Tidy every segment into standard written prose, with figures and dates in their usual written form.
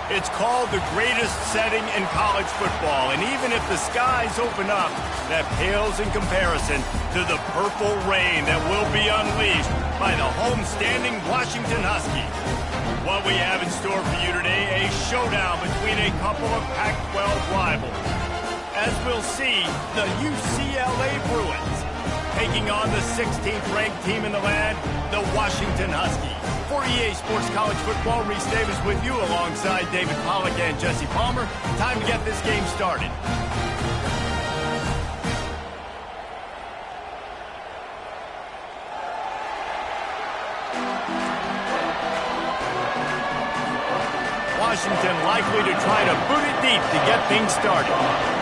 It's called the greatest setting in college football, and even if the skies open up, that pales in comparison to the purple rain that will be unleashed by the homestanding Washington Huskies. What we have in store for you today, a showdown between a couple of Pac-12 rivals. As we'll see, the UCLA Bruins taking on the 16th ranked team in the land, the Washington Huskies. For EA Sports College Football, Reese Davis with you alongside David Pollack and Jesse Palmer. Time to get this game started. Washington likely to try to boot it deep to get things started.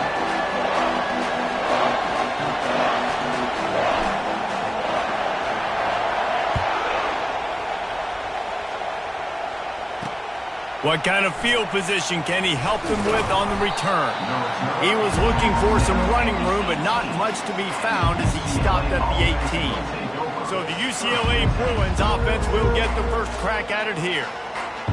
What kind of field position can he help them with on the return? He was looking for some running room, but not much to be found as he stopped at the 18. So the UCLA Bruins offense will get the first crack at it here.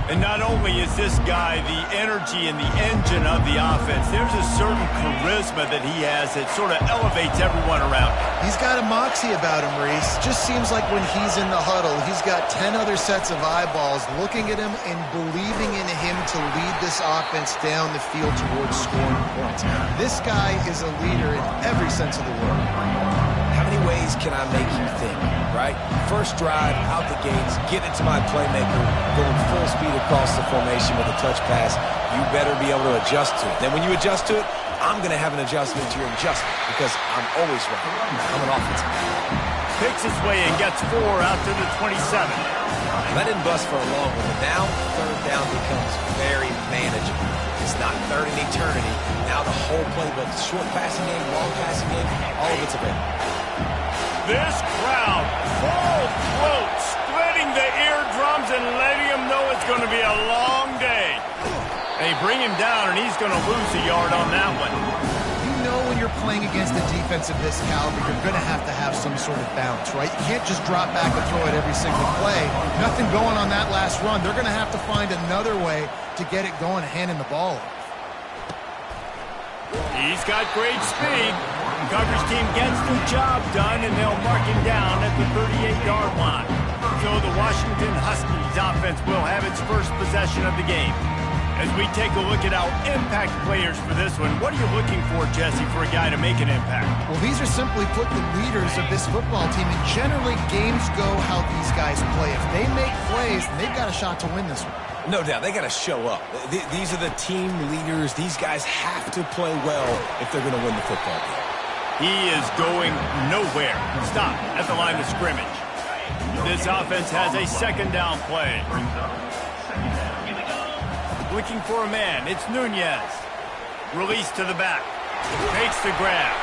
And not only is this guy the energy and the engine of the offense, there's a certain charisma that he has that sort of elevates everyone around him. He's got a moxie about him, Reese. Just seems like when he's in the huddle, he's got 10 other sets of eyeballs looking at him and believing in him to lead this offense down the field towards scoring points. This guy is a leader in every sense of the word. How many ways can I make you think, right? First drive, out the gates, get into my playmaker, going full speed across the formation with a touch pass. You better be able to adjust to it. Then when you adjust to it, I'm going to have an adjustment to your adjustment because I'm always right. I'm an offensive guy. Picks his way and gets 4 out to the 27. That didn't bust for a long one, but now third down becomes very manageable. It's not third in eternity. Now the whole playbook, short passing game, long passing game, all of it's available. This crowd, full throat, splitting the eardrums and letting him know it's going to be a long day. They bring him down, and he's going to lose a yard on that one. You know when you're playing against a defense of this caliber, you're going to have some sort of bounce, right? You can't just drop back and throw it every single play. Nothing going on that last run. They're going to have to find another way to get it going, handing the ball off. He's got great speed. Coverage team gets the job done, and they'll mark him down at the 38-yard line. So the Washington Huskies offense will have its first possession of the game. As we take a look at our impact players for this one, what are you looking for, Jesse, for a guy to make an impact? Well, these are simply put the leaders of this football team, and generally games go how these guys play. If they make plays, then they've got a shot to win this one. No doubt, they got to show up. These are the team leaders. These guys have to play well if they're going to win the football game. He is going nowhere. Stop at the line of scrimmage. This offense has a second down play. Looking for a man. It's Nunez. Release to the back. Makes the grab.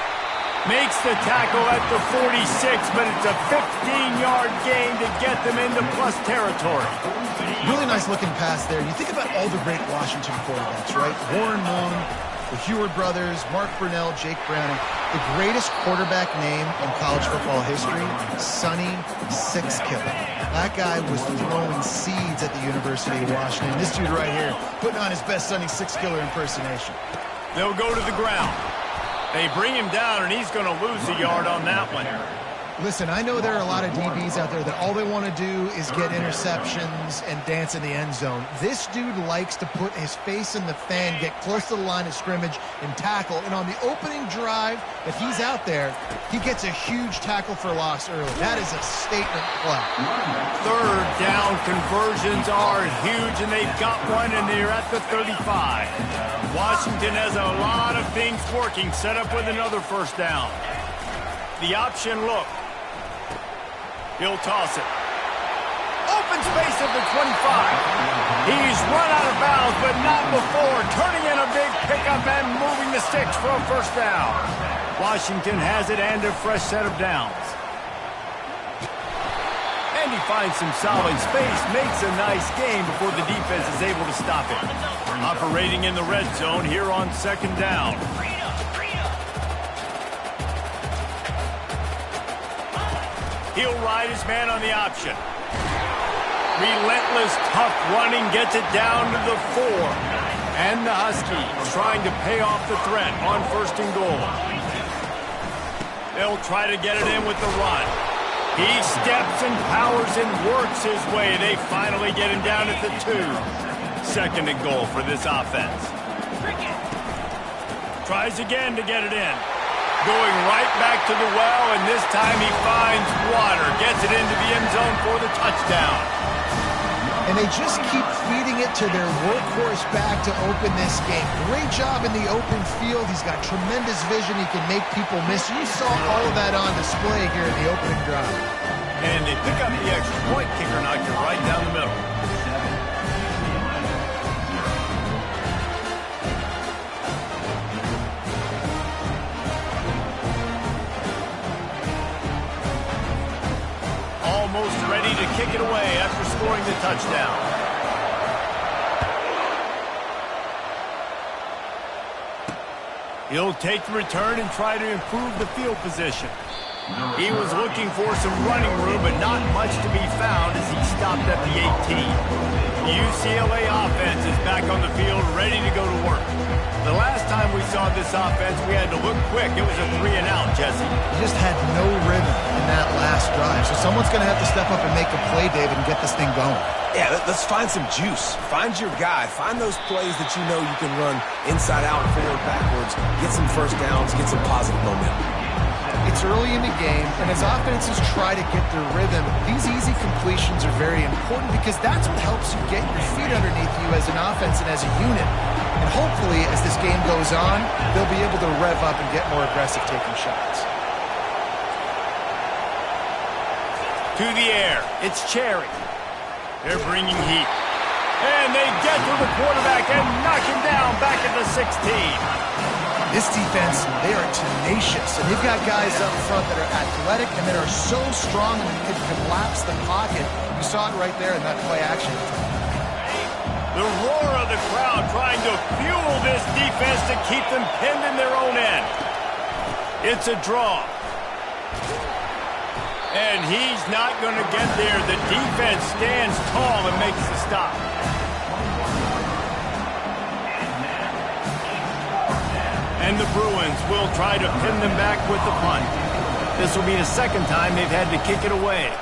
Makes the tackle at the 46, but it's a 15-yard gain to get them into plus territory. Really nice looking pass there. You think about all the great Washington quarterbacks, right? Warren Moon, the Heward brothers, Mark Brunell, Jake Browning. The greatest quarterback name in college football history, Sonny Sixkiller. That guy was throwing seeds at the University of Washington. This dude right here, putting on his best Sonny Sixkiller impersonation. They'll go to the ground. They bring him down, and he's going to lose a yard on that one. Listen, I know there are a lot of DBs out there that all they want to do is get interceptions and dance in the end zone. This dude likes to put his face in the fan, get close to the line of scrimmage, and tackle. And on the opening drive that he's out there, he gets a huge tackle for loss early. That is a statement play. Third down conversions are huge, and they've got one, and they're at the 35. Washington has a lot of things working, set up with another first down. The option look. He'll toss it. Open space at the 25. He's run out of bounds, but not before. Turning in a big pickup and moving the sticks for a first down. Washington has it and a fresh set of downs. And he finds some solid space, makes a nice gain before the defense is able to stop it. Operating in the red zone here on second down. He'll ride his man on the option. Relentless, tough running gets it down to the 4. And the Huskies trying to pay off the threat on 1st and goal. They'll try to get it in with the run. He steps and powers and works his way. They finally get him down at the 2. 2nd and goal for this offense. Tries again to get it in. Going right back to the well, and this time he finds water. Gets it into the end zone for the touchdown. And they just keep feeding it to their workhorse back to open this game. Great job in the open field. He's got tremendous vision. He can make people miss. You saw all of that on display here in the opening drive. And they pick up the extra point. Kicker knocked it right down the middle. Almost ready to kick it away after scoring the touchdown. He'll take the return and try to improve the field position. He was looking for some running room, but not much to be found as he stopped at the 18. The UCLA offense is back on the field, ready to go to work. The last time we saw this offense, we had to look quick. It was a 3-and-out, Jesse. He just had no rhythm in that last drive. So someone's going to have to step up and make a play, David, and get this thing going. Yeah, let's find some juice. Find your guy. Find those plays that you know you can run inside out, forward, backwards. Get some first downs. Get some positive momentum. It's early in the game, and as offenses try to get their rhythm, these easy completions are very important because that's what helps you get your feet underneath you as an offense and as a unit. And hopefully, as this game goes on, they'll be able to rev up and get more aggressive taking shots. To the air, it's Cherry. They're bringing heat. And they get to the quarterback and knock him down back at the 16. This defense, they are tenacious, and they've got guys up front that are athletic and that are so strong and can collapse the pocket. You saw it right there in that play action. The roar of the crowd trying to fuel this defense to keep them pinned in their own end. It's a draw. And he's not going to get there. The defense stands tall and makes the stop. And the Bruins will try to pin them back with the punt. This will be the 2nd time they've had to kick it away.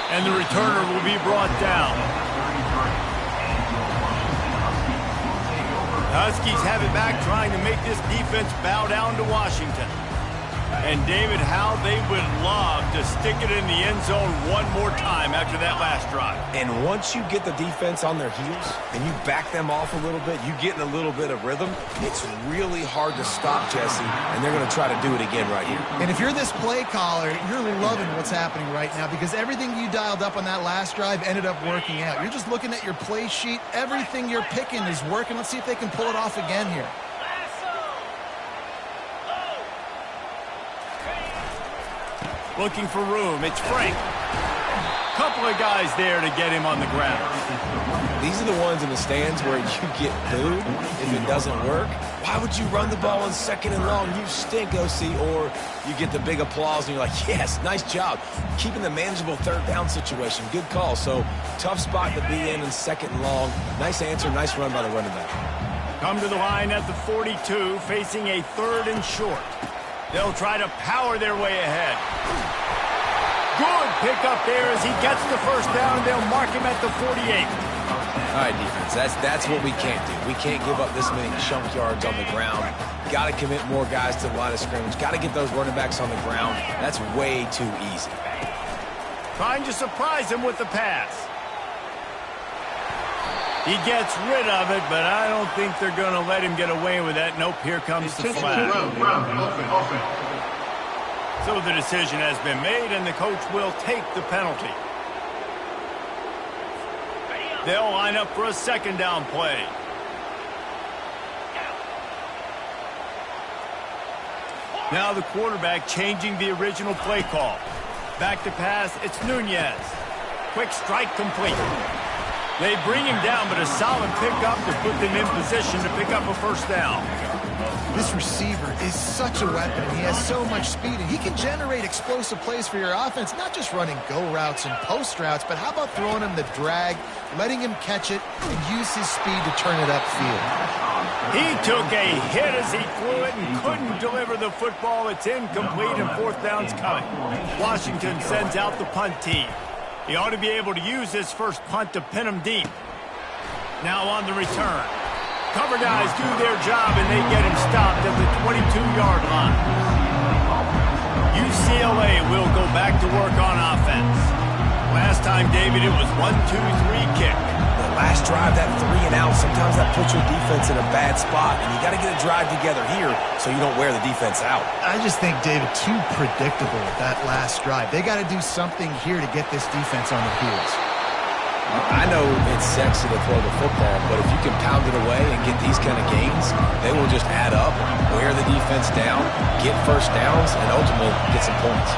And the returner will be brought down. The Huskies have it back, trying to make this defense bow down to Washington. And, David, how they would love to stick it in the end zone one more time after that last drive. And once you get the defense on their heels and you back them off a little bit, you get in a little bit of rhythm, it's really hard to stop, Jesse, and they're going to try to do it again right here. And if you're this play caller, you're loving what's happening right now because everything you dialed up on that last drive ended up working out. You're just looking at your play sheet. Everything you're picking is working. Let's see if they can pull it off again here. Looking for room. It's Frank. Couple of guys there to get him on the ground. These are the ones in the stands where you get booed if it doesn't work. Why would you run the ball on 2nd and long? You stink, OC. Or you get the big applause and you're like, yes, nice job. Keeping the manageable 3rd down situation. Good call. So tough spot to be in 2nd and long. Nice answer. Nice run by the running back. Come to the line at the 42, facing a 3rd and short. They'll try to power their way ahead. Good pickup there as he gets the 1st down, and they'll mark him at the 48. All right, defense, that's what we can't do. We can't give up this many chunk yards on the ground. Got to commit more guys to the line of scrimmage. Got to get those running backs on the ground. That's way too easy. Trying to surprise him with the pass. He gets rid of it, but I don't think they're going to let him get away with that. Nope, here comes the flag. So the decision has been made, and the coach will take the penalty. They'll line up for a 2nd down play. Now the quarterback changing the original play call. Back to pass, it's Nunez. Quick strike complete. They bring him down, but a solid pickup to put them in position to pick up a first down. This receiver is such a weapon. He has so much speed, and he can generate explosive plays for your offense, not just running go routes and post routes, but how about throwing him the drag, letting him catch it, and use his speed to turn it upfield. He took a hit as he threw it and couldn't deliver the football. It's incomplete, and fourth down's coming. Washington sends out the punt team. He ought to be able to use this first punt to pin him deep. Now on the return. Cover guys do their job, and they get him stopped at the 22-yard line. UCLA will go back to work on offense. Last time, David, it was 1-2-3 kick. The last drive, that 3 and out, sometimes that puts your defense in a bad spot, and you got to get a drive together here so you don't wear the defense out. I just think, David, too predictable that last drive. They got to do something here to get this defense on their heels. I know it's sexy to throw the football, but if you can pound it away and get these kind of gains, they will just add up, wear the defense down, get first downs, and ultimately get some points.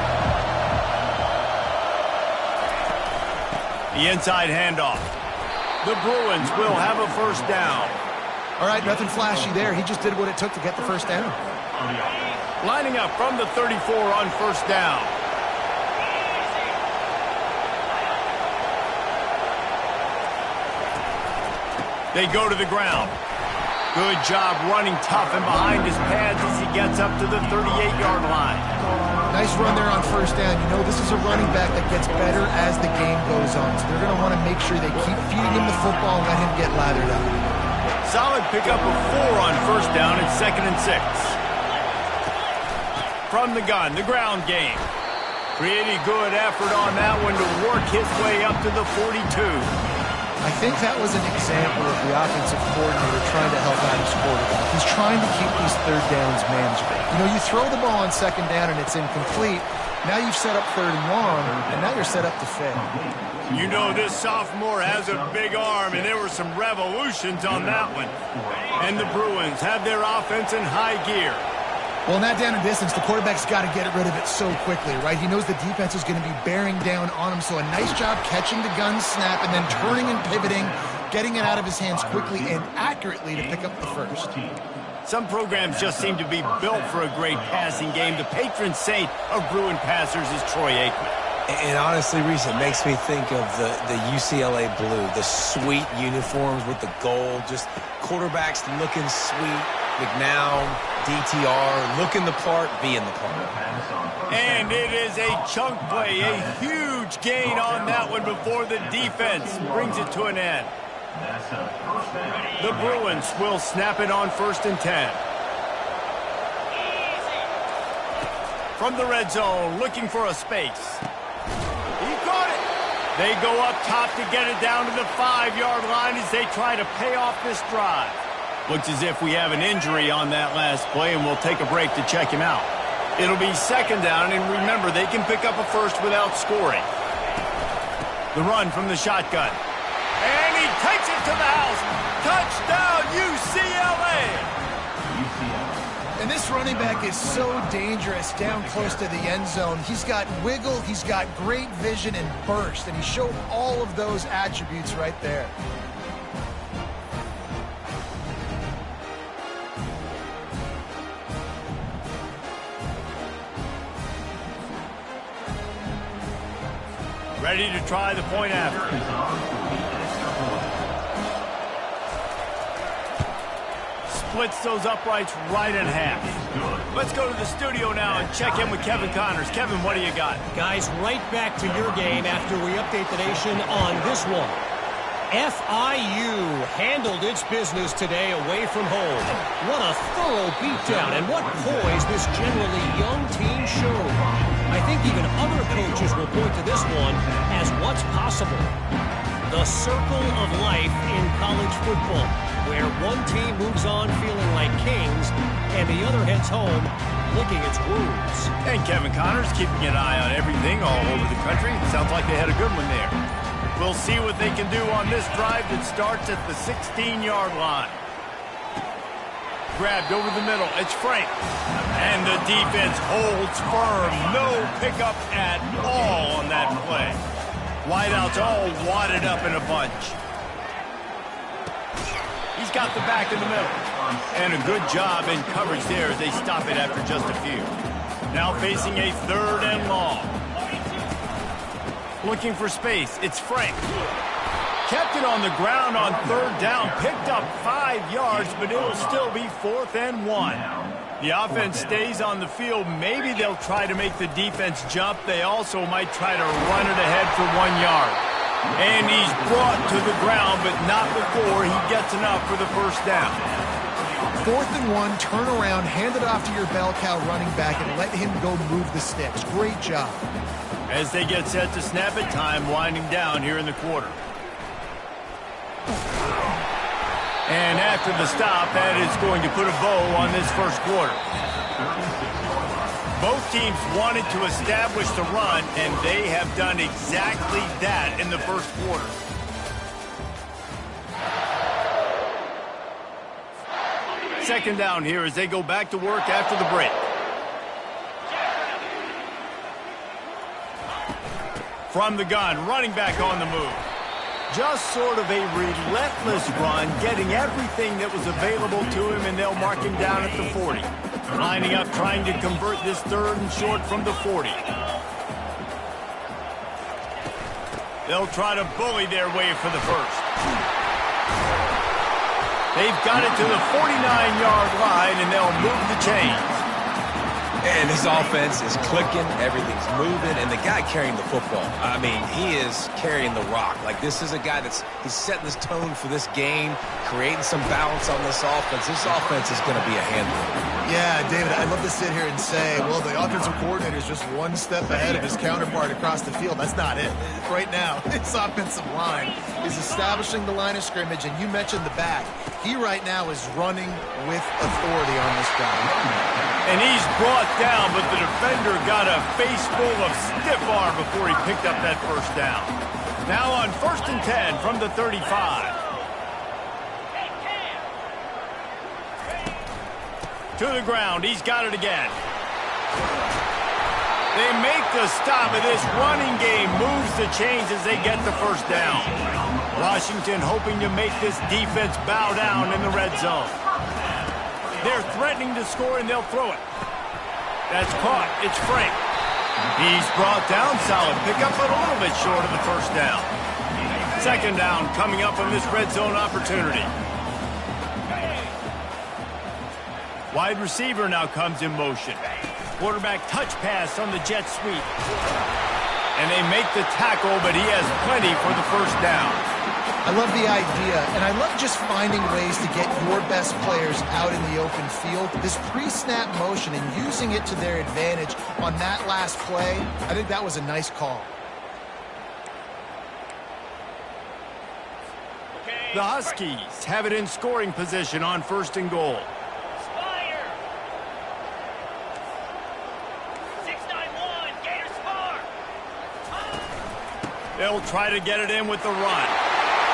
The inside handoff. The Bruins will have a first down. All right, nothing flashy there. He just did what it took to get the first down. Lining up from the 34 on first down. They go to the ground. Good job running tough and behind his pads as he gets up to the 38-yard line. Nice run there on first down. You know, this is a running back that gets better as the game goes on. So they're going to want to make sure they keep feeding him the football and let him get lathered up. Solid pickup of 4 on first down and 2nd and 6. From the gun, the ground game. Pretty good effort on that one to work his way up to the 42. I think that was an example of the offensive coordinator trying to help out his quarterback. He's trying to keep these third downs manageable. You know, you throw the ball on second down and it's incomplete. Now you've set up third and long, and now you're set up to fail. You know, this sophomore has a big arm, and there were some revolutions on that one. And the Bruins have their offense in high gear. Well, in that down and distance, the quarterback's got to get rid of it so quickly, right? He knows the defense is going to be bearing down on him, so a nice job catching the gun snap and then turning and pivoting, getting it out of his hands quickly and accurately to pick up the first. Some programs just seem to be built for a great passing game. The patron saint of Bruin passers is Troy Aikman. And honestly, Reese, it makes me think of the UCLA blue, the sweet uniforms with the gold, just quarterbacks looking sweet, McNown, DTR, looking the part, being the part. And it is a chunk play, a huge gain on that one before the defense brings it to an end. The Bruins will snap it on 1st and 10. From the red zone, looking for a space. He caught it. They go up top to get it down to the 5-yard line as they try to pay off this drive. Looks as if we have an injury on that last play, and we'll take a break to check him out. It'll be 2nd down, and remember, they can pick up a first without scoring. The run from the shotgun. And he takes it to the house. Touchdown, UCLA! And this running back is so dangerous down close to the end zone. He's got wiggle, he's got great vision and burst, and he showed all of those attributes right there. Ready to try the point after. Splits those uprights right in half. Let's go to the studio now and check in with Kevin Connors. Kevin, what do you got? Guys, right back to your game after we update the nation on this one. FIU handled its business today away from home. What a thorough beatdown, and what poise this generally young team showed. I think even other coaches will point to this one as what's possible. The circle of life in college football, where one team moves on feeling like kings, and the other heads home licking its wounds. And Kevin Connors keeping an eye on everything all over the country. Sounds like they had a good one there. We'll see what they can do on this drive that starts at the 16-yard line. Grabbed over the middle. It's Frank. And the defense holds firm. No pickup at all on that play. Wideouts all wadded up in a bunch. He's got the back in the middle. And a good job in coverage there as they stop it after just a few. Now facing a 3rd and long. Looking for space. It's Frank. Kept it on the ground on 3rd down. Picked up 5 yards, but it'll still be 4th and 1. The offense stays on the field. Maybe they'll try to make the defense jump. They also might try to run it ahead for 1 yard. And he's brought to the ground, but not before he gets enough for the first down. 4th and 1, turn around, hand it off to your bell cow running back, and let him go move the sticks. Great job. As they get set to snap it, time winding down here in the quarter. And after the stop, that is going to put a bow on this first quarter. Both teams wanted to establish the run, and they have done exactly that in the first quarter. Second down here as they go back to work after the break. From the gun, running back on the move. Just sort of a relentless run, getting everything that was available to him, and they'll mark him down at the 40. Lining up, trying to convert this 3rd and short from the 40. They'll try to bully their way for the first. They've got it to the 49-yard line, and they'll move the chains. And this offense is clicking, everything's moving, and the guy carrying the football, I mean, he is carrying the rock. Like, this is a guy he's setting this tone for this game, creating some balance on this offense. This offense is going to be a handful. Yeah, David, I'd love to sit here and say, well, the offensive coordinator is just one step ahead of his counterpart across the field. That's not it. Right now, this offensive line is establishing the line of scrimmage, and you mentioned the back. He right now is running with authority on this drive. And he's brought down, but the defender got a face full of stiff arm before he picked up that first down. Now on 1st and 10 from the 35. To the ground, he's got it again. They make the stop, and this running game moves the chains as they get the first down. Washington hoping to make this defense bow down in the red zone. They're threatening to score, and they'll throw it. That's caught. It's Frank. He's brought down. Solid pickup, but a little bit short of the first down. Second down coming up on this red zone opportunity. Wide receiver now comes in motion. Quarterback touch pass on the jet sweep. And they make the tackle, but he has plenty for the first down. I love the idea, and I love just finding ways to get your best players out in the open field. This pre-snap motion and using it to their advantage on that last play, I think that was a nice call. The Huskies have it in scoring position on 1st and goal. They'll try to get it in with the run.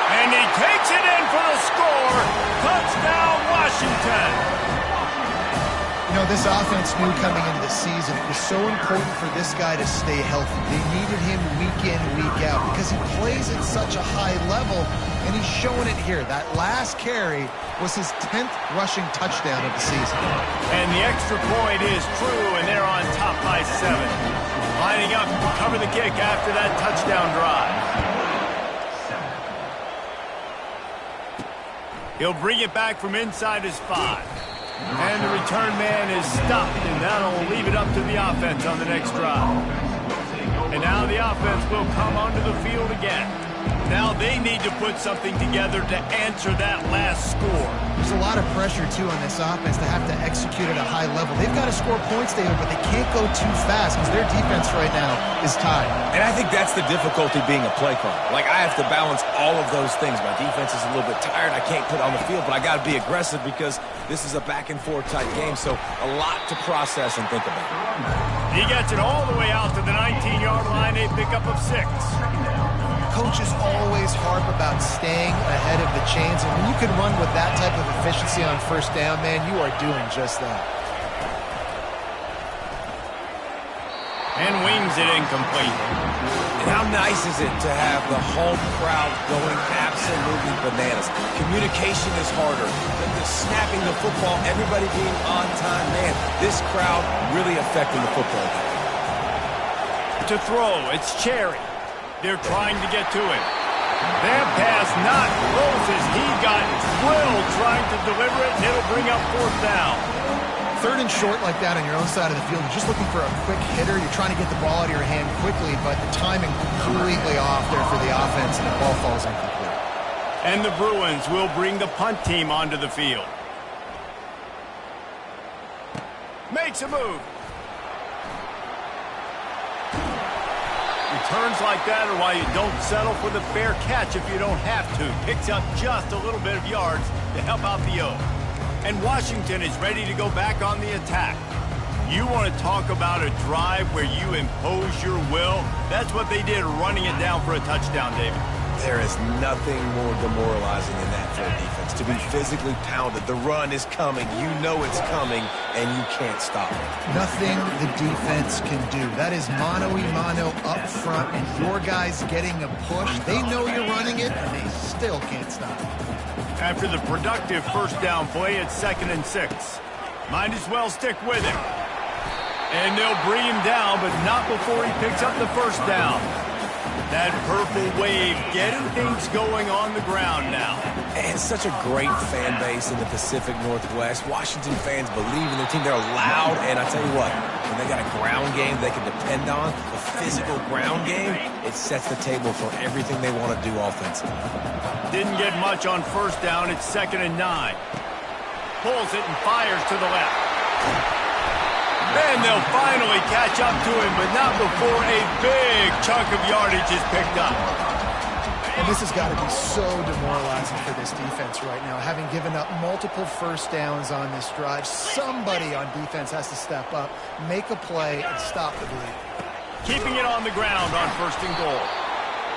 And he takes it in for the score. Touchdown, Washington. You know, this offense knew coming into the season it was so important for this guy to stay healthy. They needed him week in, week out because he plays at such a high level, and he's showing it here. That last carry was his 10th rushing touchdown of the season. And the extra point is true, and they're on top by 7. Lining up to cover the kick after that touchdown drive. He'll bring it back from inside his 5. And the return man is stopped, and that'll leave it up to the offense on the next drive. And now the offense will come onto the field again. Now they need to put something together to answer that last score. There's a lot of pressure, too, on this offense to have to execute at a high level. They've got to score points, David, but they can't go too fast because their defense right now is tied. And I think that's the difficulty being a play caller. Like, I have to balance all of those things. My defense is a little bit tired. I can't put on the field, but I got to be aggressive because this is a back-and-forth type game, so a lot to process and think about. He gets it all the way out to the 19-yard line, a pickup of 6. Coaches always harp about staying ahead of the chains, and when you can run with that type of efficiency on first down, man, you are doing just that. And wings it incomplete. And how nice is it to have the home crowd going absolutely bananas. Communication is harder. The snapping the football, everybody being on time. Man, this crowd really affecting the football game. To throw, it's Cherry. They're trying to get to him. That pass not close as he got drilled trying to deliver it, and it'll bring up 4th down. 3rd and short like that on your own side of the field, you're just looking for a quick hitter. You're trying to get the ball out of your hand quickly, but the timing completely off there for the offense, and the ball falls incomplete. And the Bruins will bring the punt team onto the field. Makes a move. Returns like that are why you don't settle for the fair catch if you don't have to. Picks up just a little bit of yards to help out the O. And Washington is ready to go back on the attack. You want to talk about a drive where you impose your will? That's what they did, running it down for a touchdown, David. There is nothing more demoralizing than that for a defense. To be physically pounded, the run is coming, you know it's coming, and you can't stop it. Nothing the defense can do. That is mano-a-mano up front, and your guys getting a push. They know you're running it, and they still can't stop it. After the productive 1st down play, it's 2nd and 6. Might as well stick with him. And they'll bring him down, but not before he picks up the 1st down. That purple wave getting things going on the ground now. And such a great fan base in the Pacific Northwest. Washington fans believe in their team. They're loud, and I tell you what, when they got a ground game they can depend on, a physical ground game, it sets the table for everything they want to do offensively. Didn't get much on 1st down. It's 2nd and 9. Pulls it and fires to the left. Then they'll finally catch up to him, but not before a big chunk of yardage is picked up. And this has got to be so demoralizing for this defense right now. Having given up multiple 1st downs on this drive, somebody on defense has to step up, make a play, and stop the bleed. Keeping it on the ground on 1st and goal.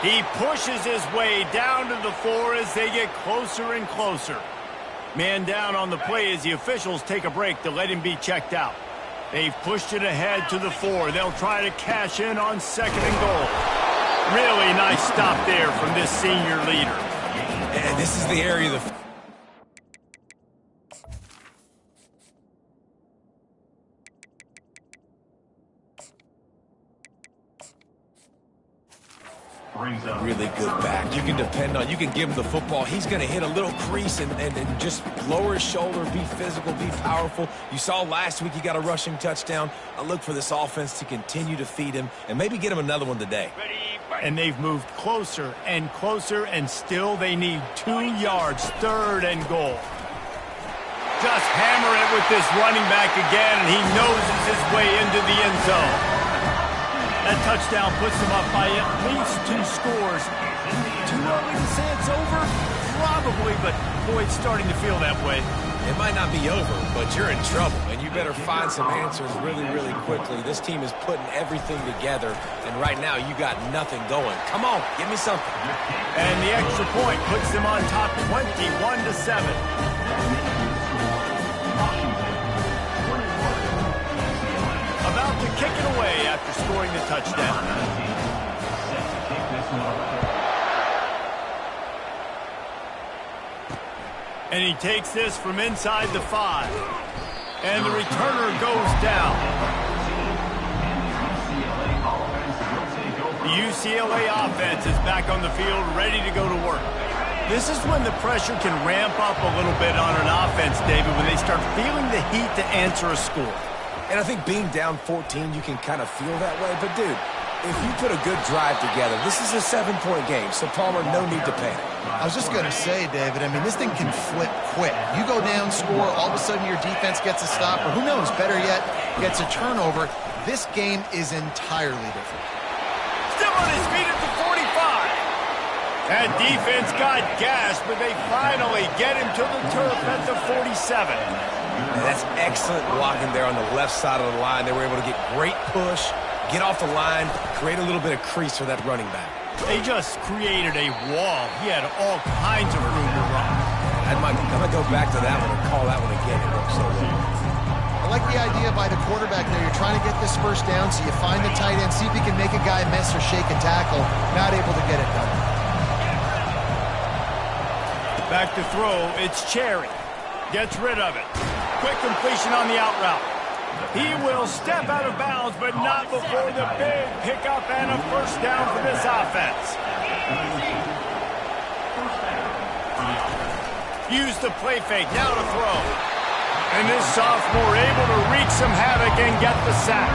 He pushes his way down to the 4 as they get closer and closer. Man down on the play as the officials take a break to let him be checked out. They've pushed it ahead to the 4. They'll try to cash in on 2nd and goal. Really nice stop there from this senior leader. And this is the area of the... Really good back. You can depend on, you can give him the football. He's going to hit a little crease and just lower his shoulder, be physical, be powerful. You saw last week he got a rushing touchdown. I look for this offense to continue to feed him and maybe get him another one today. And they've moved closer and closer, and still they need 2 yards, 3rd and goal. Just hammer it with this running back again, and he noses his way into the end zone. That touchdown puts them up by at least 2 scores. Too early to say it's over? Probably, but boy, it's starting to feel that way. It might not be over, but you're in trouble, and you better find some answers really, really quickly. This team is putting everything together, and right now you got nothing going. Come on, give me something. And the extra point puts them on top 21-7. About to kick it away after scoring the touchdown. And he takes this from inside the 5. And the returner goes down. The UCLA offense is back on the field, ready to go to work. This is when the pressure can ramp up a little bit on an offense, David, when they start feeling the heat to answer a score. And I think being down 14, you can kind of feel that way. But, dude, if you put a good drive together, this is a 7-point game, so Palmer, no need to panic. I was just going to say, David, I mean, this thing can flip quick. You go down, score, all of a sudden your defense gets a stop, or who knows, better yet, gets a turnover. This game is entirely different. Still on his feet at the 45. That defense got gassed, but they finally get him to the turf at the 47. And that's excellent blocking there on the left side of the line. They were able to get great push, get off the line, create a little bit of crease for that running back. They just created a wall. He had all kinds of room to run. I'm going to go back to that one and call that one again. It worked so well. I like the idea by the quarterback there. You're trying to get this 1st down, so you find the tight end, see if he can make a guy miss or shake a tackle. Not able to get it done. Back to throw, it's Cherry. Gets rid of it. Quick completion on the out route. He will step out of bounds, but not before the big pickup and a first down for this offense. Use the play fake, now to throw. And this sophomore able to wreak some havoc and get the sack.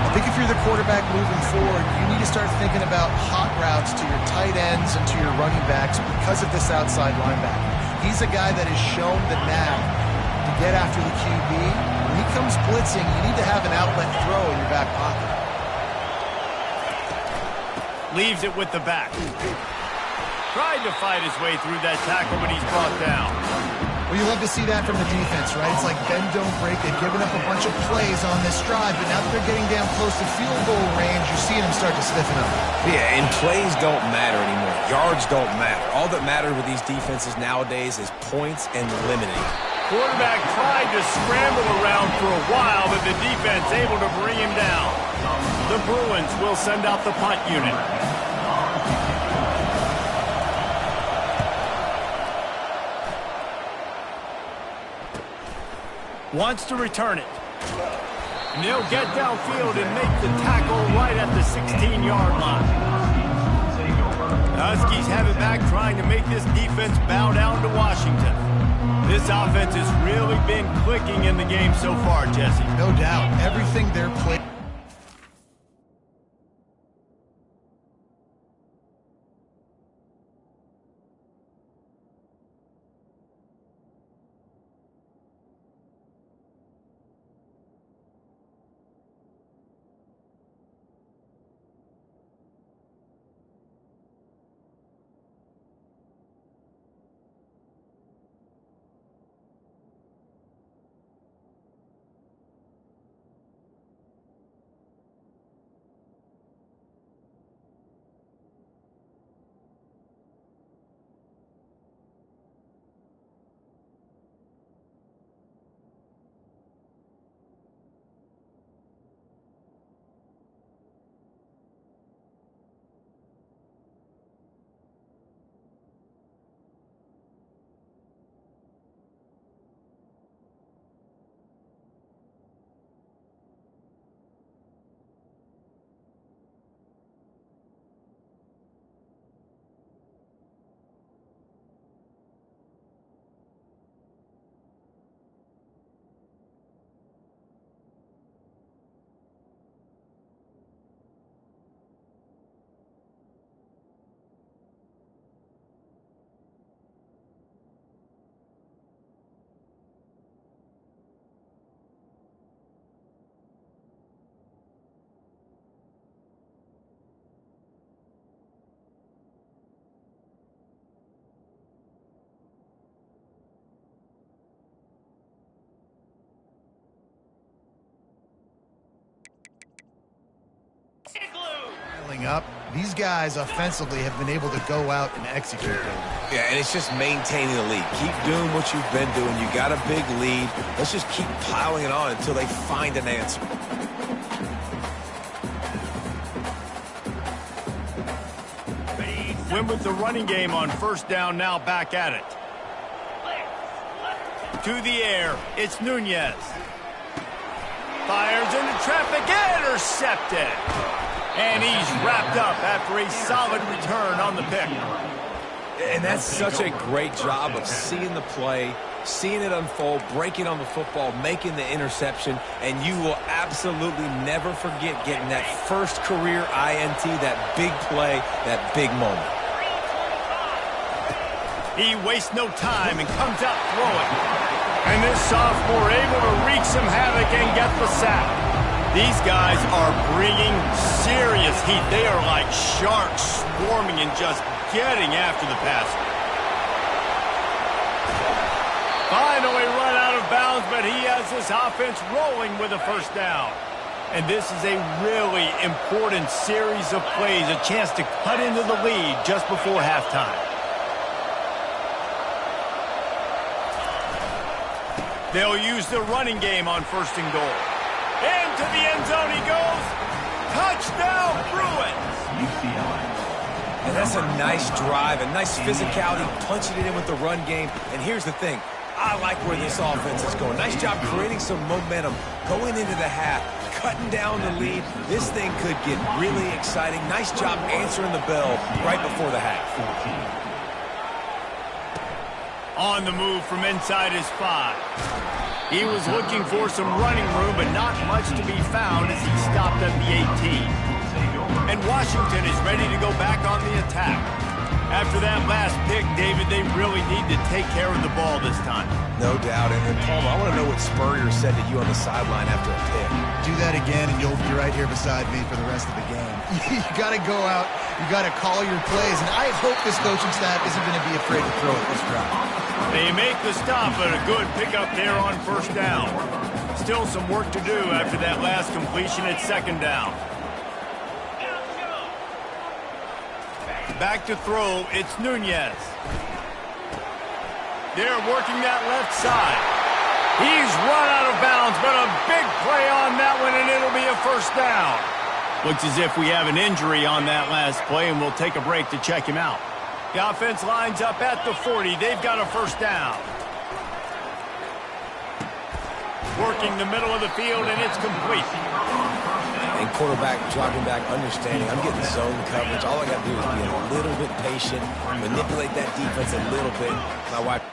I think if you're the quarterback moving forward, you need to start thinking about hot routes to your tight ends and to your running backs because of this outside linebacker. He's a guy that has shown the knack to get after the QB. When he comes blitzing, you need to have an outlet throw in your back pocket. Leaves it with the back. Tried to fight his way through that tackle, but he's brought down. Well, you love to see that from the defense, right? It's like bend, don't break. They've given up a bunch of plays on this drive, but now that they're getting down close to field goal range, you're seeing them start to stiffen up. Yeah, and plays don't matter anymore. Yards don't matter. All that matters with these defenses nowadays is points and limiting. Quarterback tried to scramble around for a while, but the defense able to bring him down. The Bruins will send out the punt unit. Wants to return it. And they'll get downfield and make the tackle right at the 16-yard line. The Huskies have it back, trying to make this defense bow down to Washington. This offense has really been clicking in the game so far, Jesse. No doubt. Everything they're playing. Up. These guys offensively have been able to go out and execute them. Yeah, and it's just maintaining the lead. Keep doing what you've been doing. You got a big lead. Let's just keep piling it on until they find an answer. Win with the running game on first down, now back at it. To the air, it's Nunez. Fires into traffic, intercepted. And he's wrapped up after a solid return on the pick. And that's such a great job of seeing the play, seeing it unfold, breaking on the football, making the interception, and you will absolutely never forget getting that first career INT, that big play, that big moment. He wastes no time and comes out throwing. And this sophomore able to wreak some havoc and get the sack. These guys are bringing serious heat. They are like sharks swarming and just getting after the passer. Finally run out of bounds, but he has this offense rolling with a first down. And this is a really important series of plays, a chance to cut into the lead just before halftime. They'll use the running game on first and goal. Into the end zone he goes. Touchdown, Bruins! And That's a nice drive, a nice physicality, punching it in with the run game. And here's the thing. I like where this offense is going. Nice job creating some momentum, going into the half, cutting down the lead. This thing could get really exciting. Nice job answering the bell right before the half. On the move from inside his 5. He was looking for some running room, but not much to be found as he stopped at the 18. And Washington is ready to go back on the attack. After that last pick, David, they really need to take care of the ball this time. No doubt. And Paul, I want to know what Spurrier said to you on the sideline after a pick. Do that again, and you'll be right here beside me for the rest of the game. You got to go out. You got to call your plays. And I hope this coaching staff isn't going to be afraid to throw it this drive. They make the stop, but a good pickup there on first down. Still some work to do after that last completion at second down. Back to throw, it's Nunez. They're working that left side. He's run out of bounds, but a big play on that one, and it'll be a first down. Looks as if we have an injury on that last play, and we'll take a break to check him out. The offense lines up at the 40. They've got a first down. Working the middle of the field, and it's complete. And quarterback dropping back, understanding I'm getting zone coverage. All I got to do is be a little bit patient, manipulate that defense a little bit. My wife.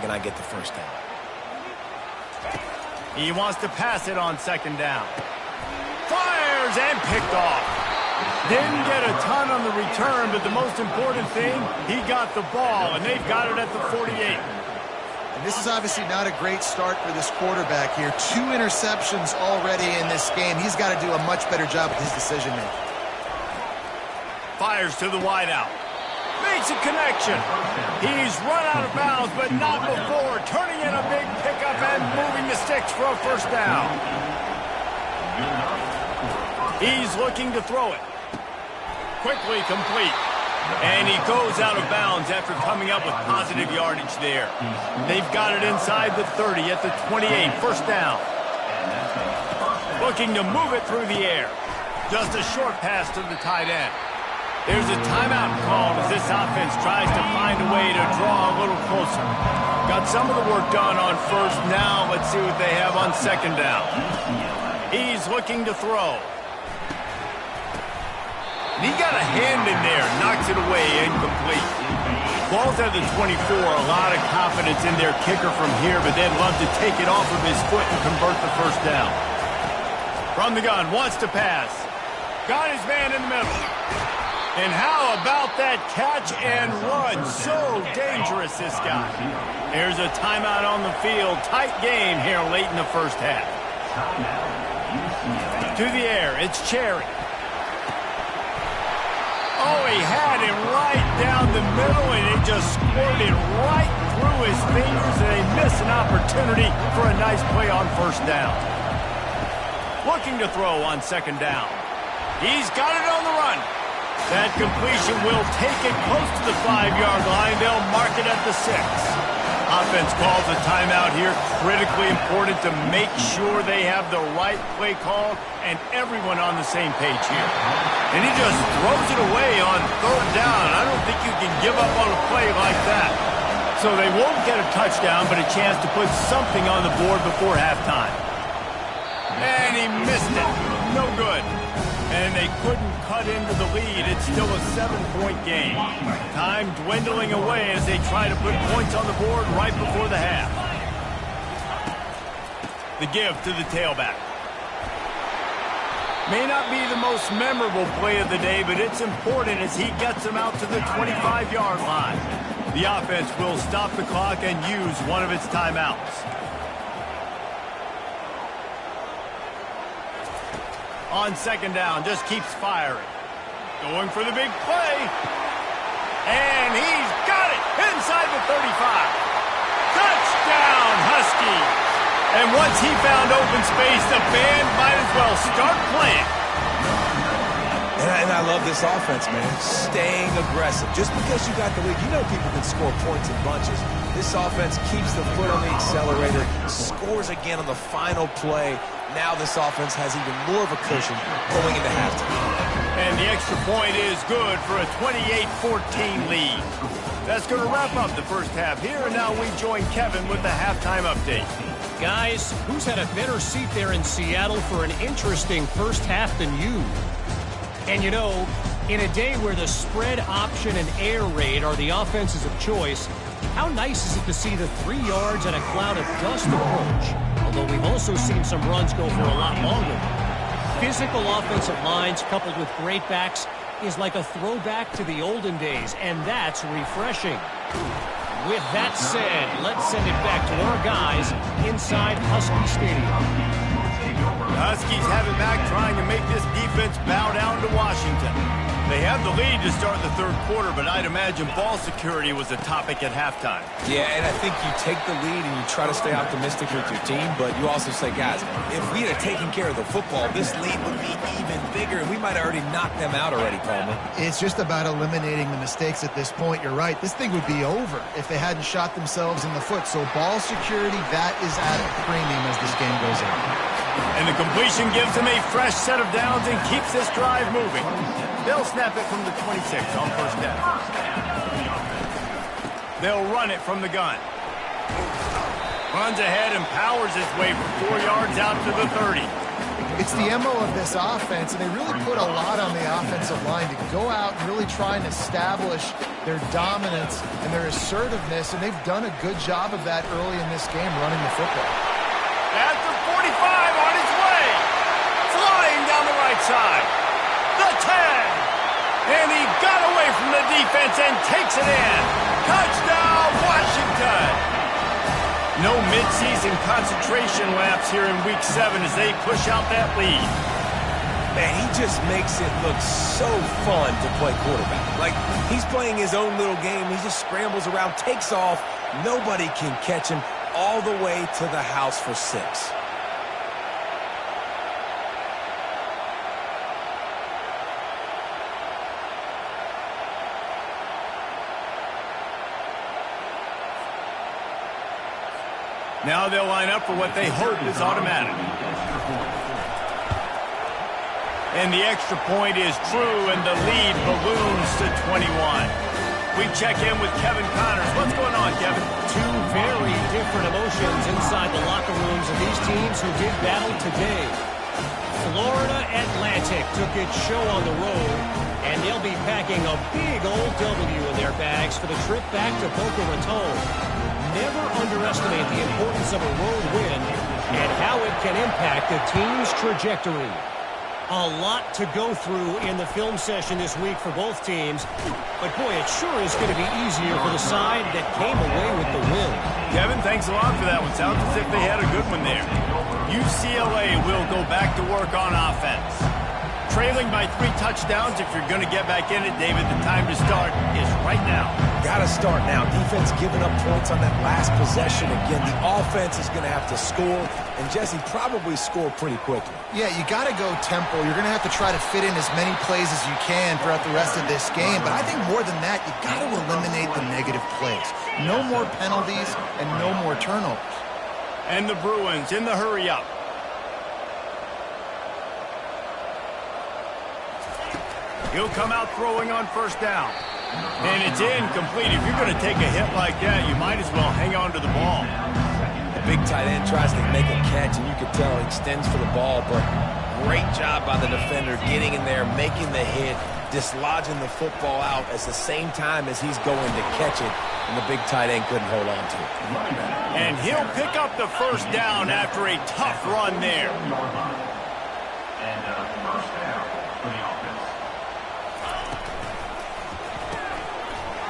flag and I get the first down. He wants to pass it on second down. Fires and picked off. Didn't get a ton on the return, but the most important thing, he got the ball, and they've got it at the 48. And this is obviously not a great start for this quarterback here. 2 interceptions already in this game. He's got to do a much better job with his decision-making. Fires to the wideout. Makes a connection. He's run out of bounds, but not before. Turning in a big pickup and moving the sticks for a first down. He's looking to throw it. Quickly complete. And he goes out of bounds after coming up with positive yardage there. They've got it inside the 30 at the 28. First down. Looking to move it through the air. Just a short pass to the tight end. There's a timeout called as this offense tries to find a way to draw a little closer. Got some of the work done on first. Now let's see what they have on second down. He's looking to throw. And he got a hand in there, knocks it away, incomplete. Ball's at the 24, a lot of confidence in their kicker from here, but they'd love to take it off of his foot and convert the first down. From the gun, wants to pass. Got his man in the middle. And how about that catch and run? So dangerous, this guy. There's a timeout on the field. Tight game here late in the first half. To the air, it's Cherry. Oh, he had him right down the middle, and it just squirted right through his fingers, and they miss an opportunity for a nice play on first down. Looking to throw on second down. He's got it on the run. That completion will take it close to the 5-yard line. They'll mark it at the 6. Offense calls a timeout here. Critically important to make sure they have the right play call and everyone on the same page here. And he just throws it away on third down. I don't think you can give up on a play like that. So they won't get a touchdown, but a chance to put something on the board before halftime. And he missed it. No good. And they couldn't cut into the lead. It's still a 7-point game. Time dwindling away as they try to put points on the board right before the half. The give to the tailback. May not be the most memorable play of the day, but it's important as he gets them out to the 25-yard line. The offense will stop the clock and use one of its timeouts. On second down, just keeps firing. Going for the big play. And he's got it inside the 35. Touchdown, Husky. And once he found open space, the band might as well start playing. And I love this offense, man. Staying aggressive. Just because you got the lead, you know people can score points in bunches. This offense keeps the foot on the accelerator, scores again on the final play. Now this offense has even more of a cushion going into halftime. And the extra point is good for a 28-14 lead. That's going to wrap up the first half here, and now we join Kevin with the halftime update. Guys, who's had a better seat there in Seattle for an interesting first half than you? And you know, in a day where the spread option and air raid are the offenses of choice, how nice is it to see the 3 yards and a cloud of dust approach? Although we've also seen some runs go for a lot longer. Physical offensive lines coupled with great backs is like a throwback to the olden days, and that's refreshing. With that said, let's send it back to our guys inside Husky Stadium. The Huskies have it back trying to make this defense bow down to Washington. They have the lead to start the third quarter, but I'd imagine ball security was a topic at halftime. Yeah, and I think you take the lead and you try to stay optimistic with your team, but you also say, guys, if we had taken care of the football, this lead would be even bigger, and we might have already knocked them out already, Palmer. It's just about eliminating the mistakes at this point. You're right. This thing would be over if they hadn't shot themselves in the foot. So ball security, that is at a premium as this game goes on. And the completion gives them a fresh set of downs and keeps this drive moving. They'll snap it from the 26 on first down. They'll run it from the gun. Runs ahead and powers his way for 4 yards out to the 30. It's the MO of this offense, and they really put a lot on the offensive line to go out and really try and establish their dominance, and their assertiveness, and they've done a good job of that early in this game running the football. At the 45 on his way. Flying down the right side. The 10. And he got away from the defense and takes it in. Touchdown, Washington. No midseason concentration lapse here in Week 7 as they push out that lead. Man, he just makes it look so fun to play quarterback. Like, he's playing his own little game. He just scrambles around, takes off. Nobody can catch him all the way to the house for 6. Now they'll line up for what they hope is automatic. And the extra point is true, and the lead balloons to 21. We check in with Kevin Connors. What's going on, Kevin? Two very different emotions inside the locker rooms of these teams who did battle today. Florida Atlantic took its show on the road, and they'll be packing a big old W in their bags for the trip back to Boca Raton. Never underestimate the importance of a road win and how it can impact a team's trajectory. A lot to go through in the film session this week for both teams. But, boy, it sure is going to be easier for the side that came away with the win. Kevin, thanks a lot for that one. Sounds as if they had a good one there. UCLA will go back to work on offense. Trailing by 3 touchdowns. If you're going to get back in it, David, the time to start is right now. Got to start now. Defense giving up points on that last possession. Again, the offense is going to have to score, and Jesse probably score pretty quickly. Yeah, you got to go tempo. You're going to have to try to fit in as many plays as you can throughout the rest of this game. But I think more than that, you got to eliminate the negative plays. No more penalties and no more turnovers. And the Bruins in the hurry-up. He'll come out throwing on first down. And it's incomplete. If you're going to take a hit like that, you might as well hang on to the ball. The big tight end tries to make a catch, and you can tell he extends for the ball, but great job by the defender getting in there, making the hit, dislodging the football out at the same time as he's going to catch it, and the big tight end couldn't hold on to it. And he'll pick up the first down after a tough run there.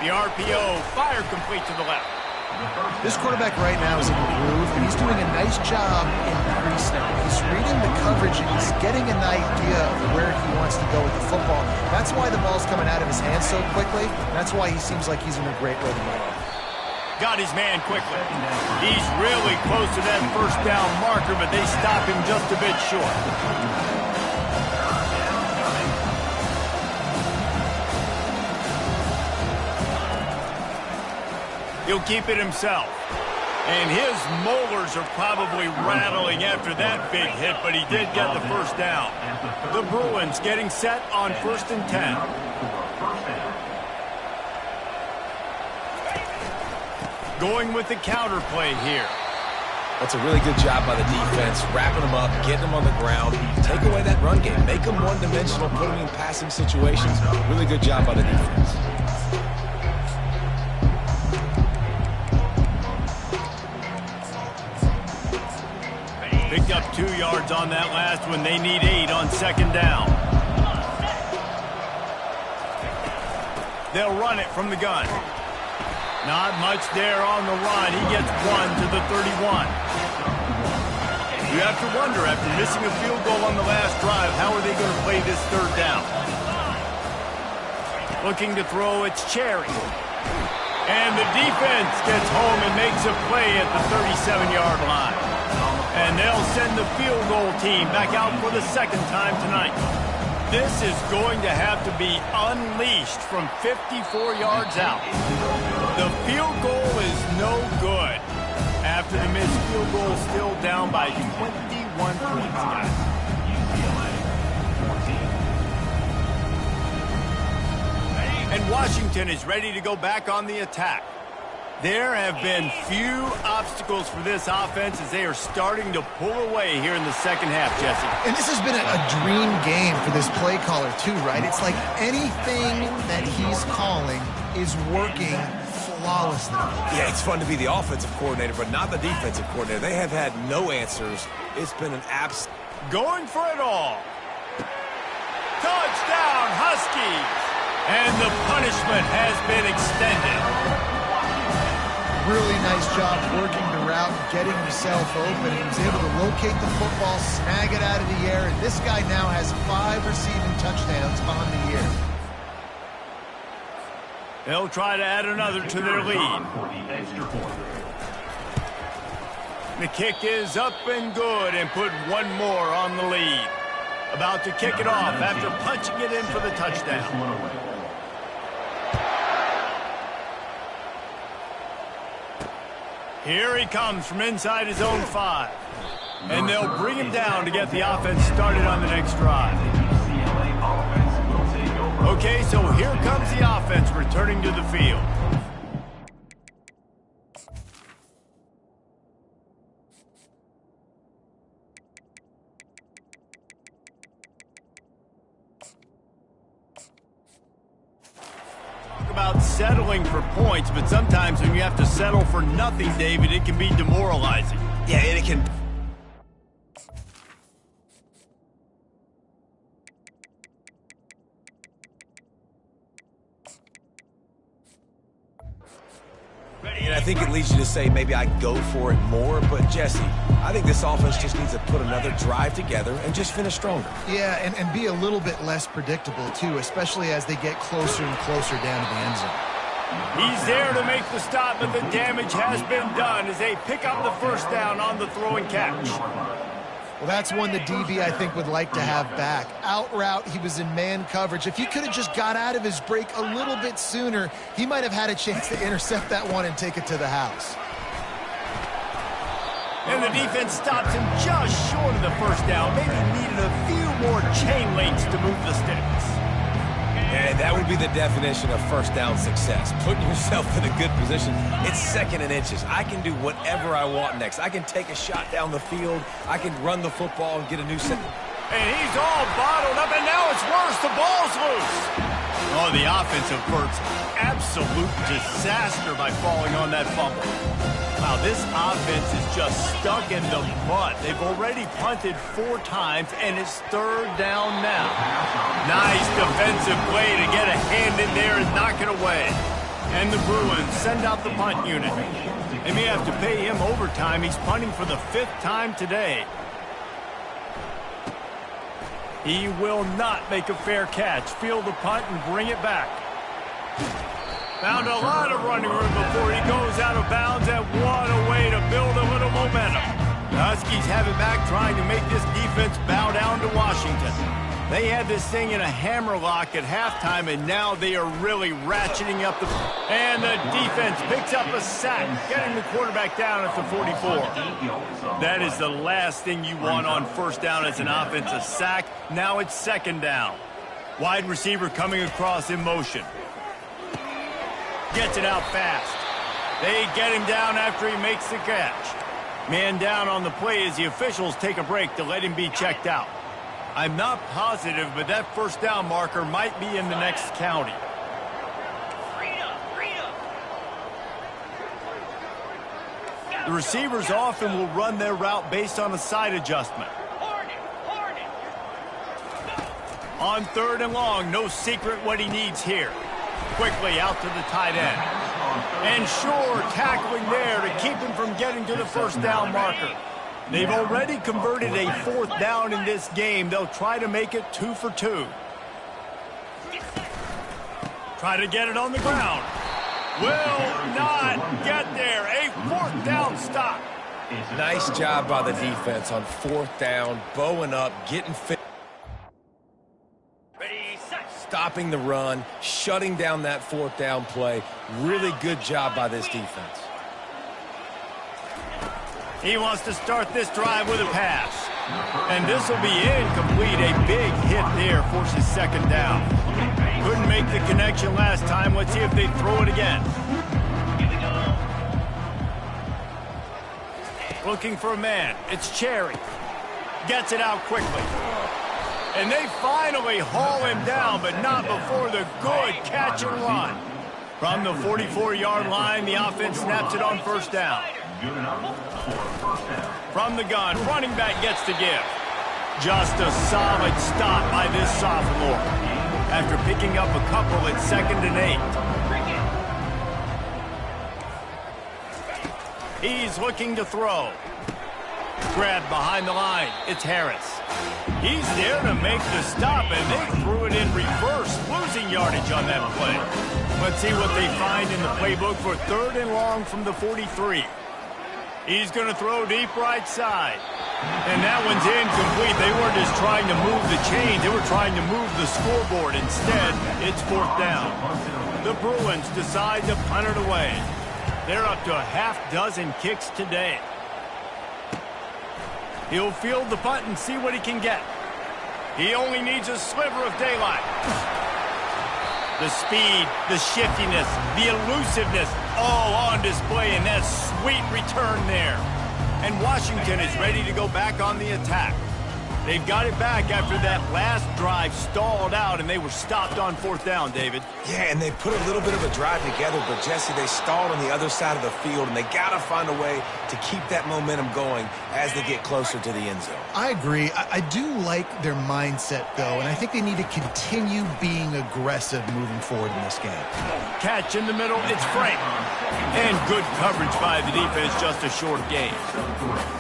The RPO, fire complete to the left. This quarterback right now is in the groove, and he's doing a nice job in pre-snap. He's reading the coverage, and he's getting an idea of where he wants to go with the football. That's why the ball's coming out of his hands so quickly. That's why he seems like he's in a great rhythm right now. Got his man quickly. He's really close to that first down marker, but they stop him just a bit short. He'll keep it himself. And his molars are probably rattling after that big hit, but he did get the first down. The Bruins getting set on 1st and 10. Going with the counter play here. That's a really good job by the defense, wrapping them up, getting them on the ground, take away that run game, make them one-dimensional, put them in passing situations. Really good job by the defense. Picked up 2 yards on that last one. They need 8 on 2nd down. They'll run it from the gun. Not much there on the run. He gets 1 to the 31. You have to wonder, after missing a field goal on the last drive, how are they going to play this 3rd down? Looking to throw, it's Cherry. And the defense gets home and makes a play at the 37-yard line. And they'll send the field goal team back out for the 2nd time tonight. This is going to have to be unleashed from 54 yards out. The field goal is no good. After the missed field goal, still down by 21 points, guys. And Washington is ready to go back on the attack. There have been few obstacles for this offense as they are starting to pull away here in the 2nd half, Jesse. And this has been a dream game for this play caller, too, right? It's like anything that he's calling is working flawlessly. Yeah, it's fun to be the offensive coordinator, but not the defensive coordinator. They have had no answers. It's been an going for it all. Touchdown, Huskies! And the punishment has been extended. Really nice job working the route and getting himself open. He was able to locate the football, snag it out of the air, and this guy now has 5 receiving touchdowns on the year. They'll try to add another to their lead. The kick is up and good and put one more on the lead. About to kick it off after punching it in for the touchdown. Here he comes from inside his own 5. And they'll bring him down to get the offense started on the next drive. Okay, so here comes the offense returning to the field. About settling for points, but sometimes when you have to settle for nothing, David, it can be demoralizing. Yeah, and it can. And I think it leads you to say maybe I go for it more, but Jesse, I think this offense just needs to put another drive together and just finish stronger. Yeah, and be a little bit less predictable, too, especially as they get closer and closer down to the end zone. He's there to make the stop, but the damage has been done as they pick up the first down on the throw and catch. Well, that's one the DB, I think, would like to have back. Out route, he was in man coverage. If he could have just got out of his break a little bit sooner, he might have had a chance to intercept that one and take it to the house. And the defense stops him just short of the first down. Maybe needed a few more chain links to move the sticks. And that would be the definition of first down success. Putting yourself in a good position. It's 2nd and inches. I can do whatever I want next. I can take a shot down the field. I can run the football and get a new set. And he's all bottled up, and now it's worse. The ball's loose. Oh, the offensive Bert's absolute disaster by falling on that fumble. Wow, this offense is just stuck in the mud. They've already punted 4 times, and it's 3rd down now. Nice defensive play to get a hand in there and knock it away. And the Bruins send out the punt unit. They may have to pay him overtime. He's punting for the 5th time today. He will not make a fair catch. Field the punt and bring it back. Found a lot of running room before he goes out of bounds, and what a way to build a little momentum. The Huskies have it back, trying to make this defense bow down to Washington. They had this thing in a hammerlock at halftime, and now they are really ratcheting up the... And the defense picks up a sack, getting the quarterback down at the 44. That is the last thing you want on first down as an offense, a sack. Now it's 2nd down. Wide receiver coming across in motion. Gets it out fast. They get him down after he makes the catch. Man down on the play as the officials take a break to let him be checked out. I'm not positive, but that first down marker might be in the next county. The receivers often will run their route based on a side adjustment. On 3rd and long, no secret what he needs here. Quickly out to the tight end. And sure, tackling there to keep him from getting to the first down marker. They've already converted a 4th down in this game. They'll try to make it 2 for 2. Try to get it on the ground. Will not get there. A 4th down stop. Nice job by the defense on 4th down, bowing up, getting fit. Stopping the run, shutting down that 4th down play. Really good job by this defense. He wants to start this drive with a pass. And this will be incomplete. A big hit there forces 2nd down. Couldn't make the connection last time. Let's see if they throw it again. Looking for a man. It's Cherry. Gets it out quickly. And they finally haul him down, but not before the good catch and run. From the 44-yard line, the offense snaps it on first down. From the gun, running back gets the give. Just a solid stop by this sophomore after picking up a couple at 2nd and 8. He's looking to throw. Grabbed behind the line. It's Harris. He's there to make the stop, and they threw it in reverse, losing yardage on that play. Let's see what they find in the playbook for 3rd and long from the 43. He's going to throw deep right side. And that one's incomplete. They weren't just trying to move the chains. They were trying to move the scoreboard. Instead, it's 4th down. The Bruins decide to punt it away. They're up to a half-dozen kicks today. He'll field the punt and see what he can get. He only needs a sliver of daylight. The speed, the shiftiness, the elusiveness, all on display in that sweet return there. And Washington is ready to go back on the attack. They've got it back after that last drive stalled out, and they were stopped on 4th down, David. Yeah, and they put a little bit of a drive together, but, Jesse, they stalled on the other side of the field, and they got to find a way to keep that momentum going as they get closer to the end zone. I agree. I do like their mindset, though, and I think they need to continue being aggressive moving forward in this game. Catch in the middle, it's Frank. And good coverage by the defense, just a short gain.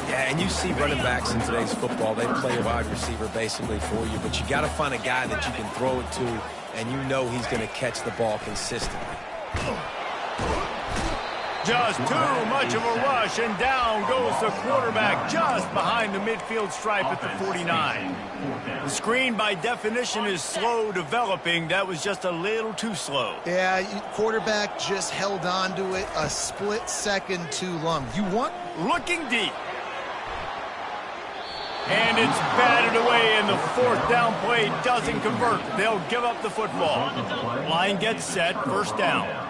Yeah, and you see running backs in today's football, they play a wide receiver basically for you, but you got to find a guy that you can throw it to, and you know he's going to catch the ball consistently. Just too much of a rush, and down goes the quarterback just behind the midfield stripe at the 49. The screen, by definition, is slow developing. That was just a little too slow. Yeah, quarterback just held on to it a split second too long. You want... Looking deep. And it's batted away, and the 4th down play doesn't convert. They'll give up the football. Line gets set, 1st down.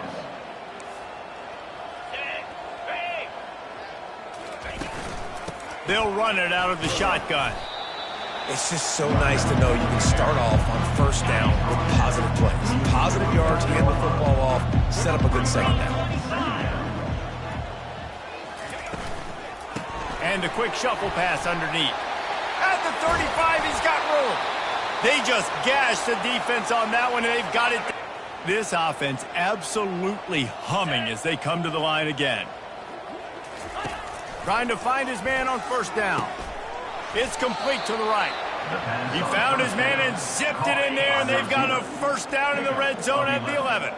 They'll run it out of the shotgun. It's just so nice to know you can start off on 1st down with positive plays. Positive yards, hand the football off, set up a good 2nd down. And a quick shuffle pass underneath. At the 35, he's got room. They just gashed the defense on that one, and they've got it. This offense absolutely humming as they come to the line again. Trying to find his man on 1st down. It's complete to the right. He found his man and zipped it in there, and they've got a 1st down in the red zone at the 11.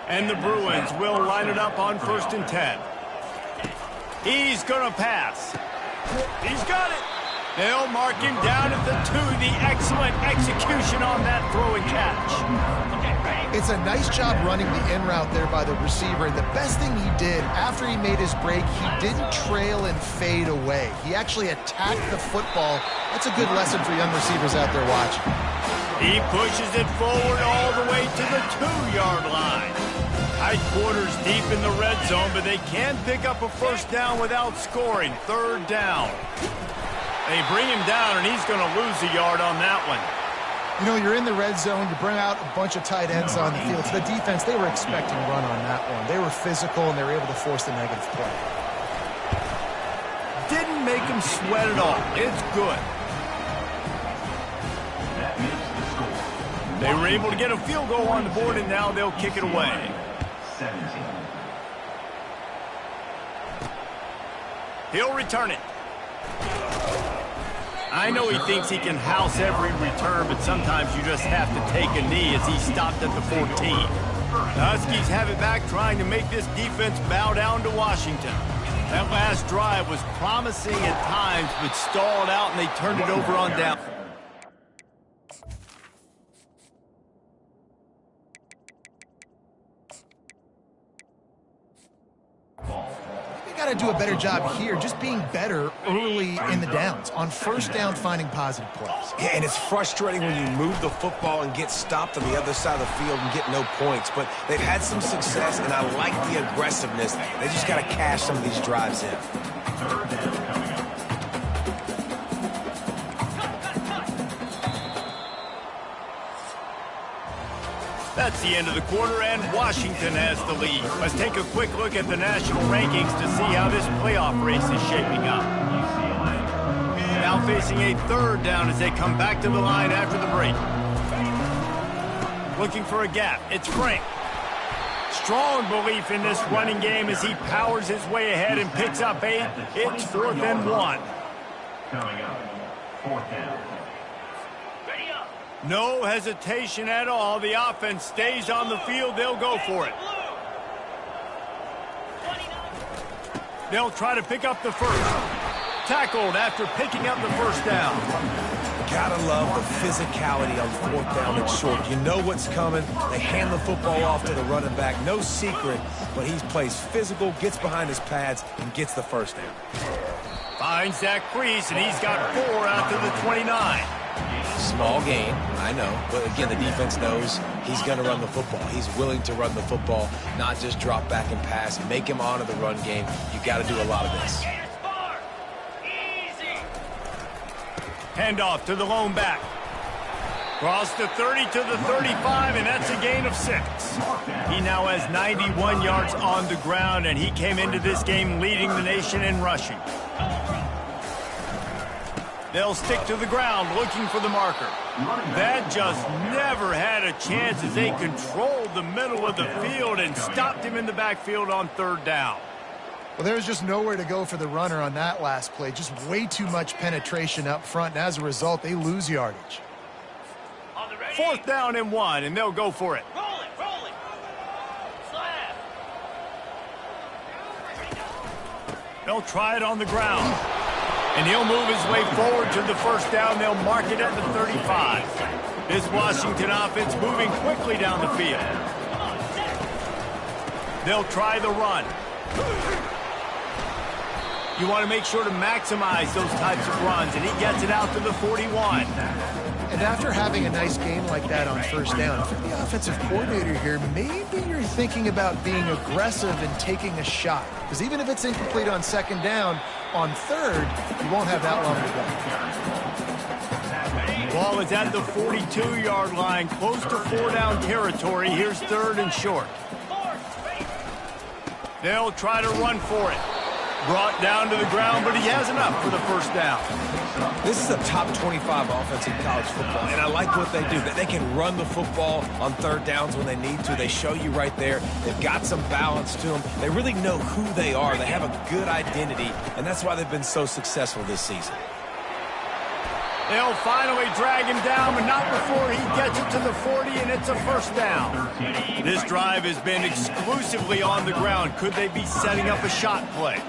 And the Bruins will line it up on 1st and 10. He's going to pass. He's got it. They'll mark him down at the 2. The excellent execution on that throw and catch. It's a nice job running the in route there by the receiver, and the best thing he did after he made his break, he didn't trail and fade away. He actually attacked the football. That's a good lesson for young receivers out there watching. He pushes it forward all the way to the 2-yard line. Tight quarters deep in the red zone, but they can pick up a 1st down without scoring. 3rd down. They bring him down, and he's going to lose a yard on that one. You know, you're in the red zone, you bring out a bunch of tight ends on the field. So the defense, they were expecting run on that one. They were physical, and they were able to force the negative play. Didn't make him sweat at all. It's good. They were able to get a field goal on the board, and now they'll kick it away. He'll return it. I know he thinks he can house every return, but sometimes you just have to take a knee as he stopped at the 14. The Huskies have it back, trying to make this defense bow down to Washington. That last drive was promising at times, but stalled out, and they turned it over on down. Got to do a better job here, just being better early in the downs. On 1st down, finding positive plays. Yeah, and it's frustrating when you move the football and get stopped on the other side of the field and get no points. But they've had some success, and I like the aggressiveness. They just got to cash some of these drives in. That's the end of the quarter, and Washington has the lead. Let's take a quick look at the national rankings to see how this playoff race is shaping up. Now facing a third down as they come back to the line after the break. Looking for a gap. It's Frank. Strong belief in this running game as he powers his way ahead and picks up 8. It's 4th and 1. Coming up, 4th down. No hesitation at all. The offense stays on the field. They'll go for it. They'll try to pick up the first. Tackled after picking up the first down. Gotta love the physicality on 4th down and short. You know what's coming. They hand the football off to the running back. No secret, but he plays physical, gets behind his pads, and gets the first down. Finds that crease, and he's got 4 out to the 29. Small gain, I know, but again, the defense knows he's going to run the football. He's willing to run the football, not just drop back and pass, make him honor the run game. You got to do a lot of this. Handoff to the lone back. Cross the 30 to the 35, and that's a gain of 6. He now has 91 yards on the ground, and he came into this game leading the nation in rushing. They'll stick to the ground looking for the marker. That just never had a chance as they controlled the middle of the field and stopped him in the backfield on 3rd down. Well, there was just nowhere to go for the runner on that last play. Just way too much penetration up front, and as a result, they lose yardage. 4th down and 1, and they'll go for it. Roll it. Slap. They'll try it on the ground. And he'll move his way forward to the first down. They'll mark it at the 35. This Washington offense moving quickly down the field. They'll try the run. You want to make sure to maximize those types of runs, and he gets it out to the 41. And after having a nice game like that on 1st down, if you're the offensive coordinator here, maybe you're thinking about being aggressive and taking a shot. Because even if it's incomplete on 2nd down, on 3rd, you won't have that long to go. Ball is at the 42-yard line, close to 4-down territory. Here's 3rd and short. They'll try to run for it. Brought down to the ground, but he has enough for the first down. This is a top 25 offense in college football, and I like what they do. That they can run the football on 3rd downs when they need to. They show you right there. They've got some balance to them. They really know who they are. They have a good identity, and that's why they've been so successful this season. They'll finally drag him down, but not before he gets it to the 40, and it's a first down. This drive has been exclusively on the ground. Could they be setting up a shot play?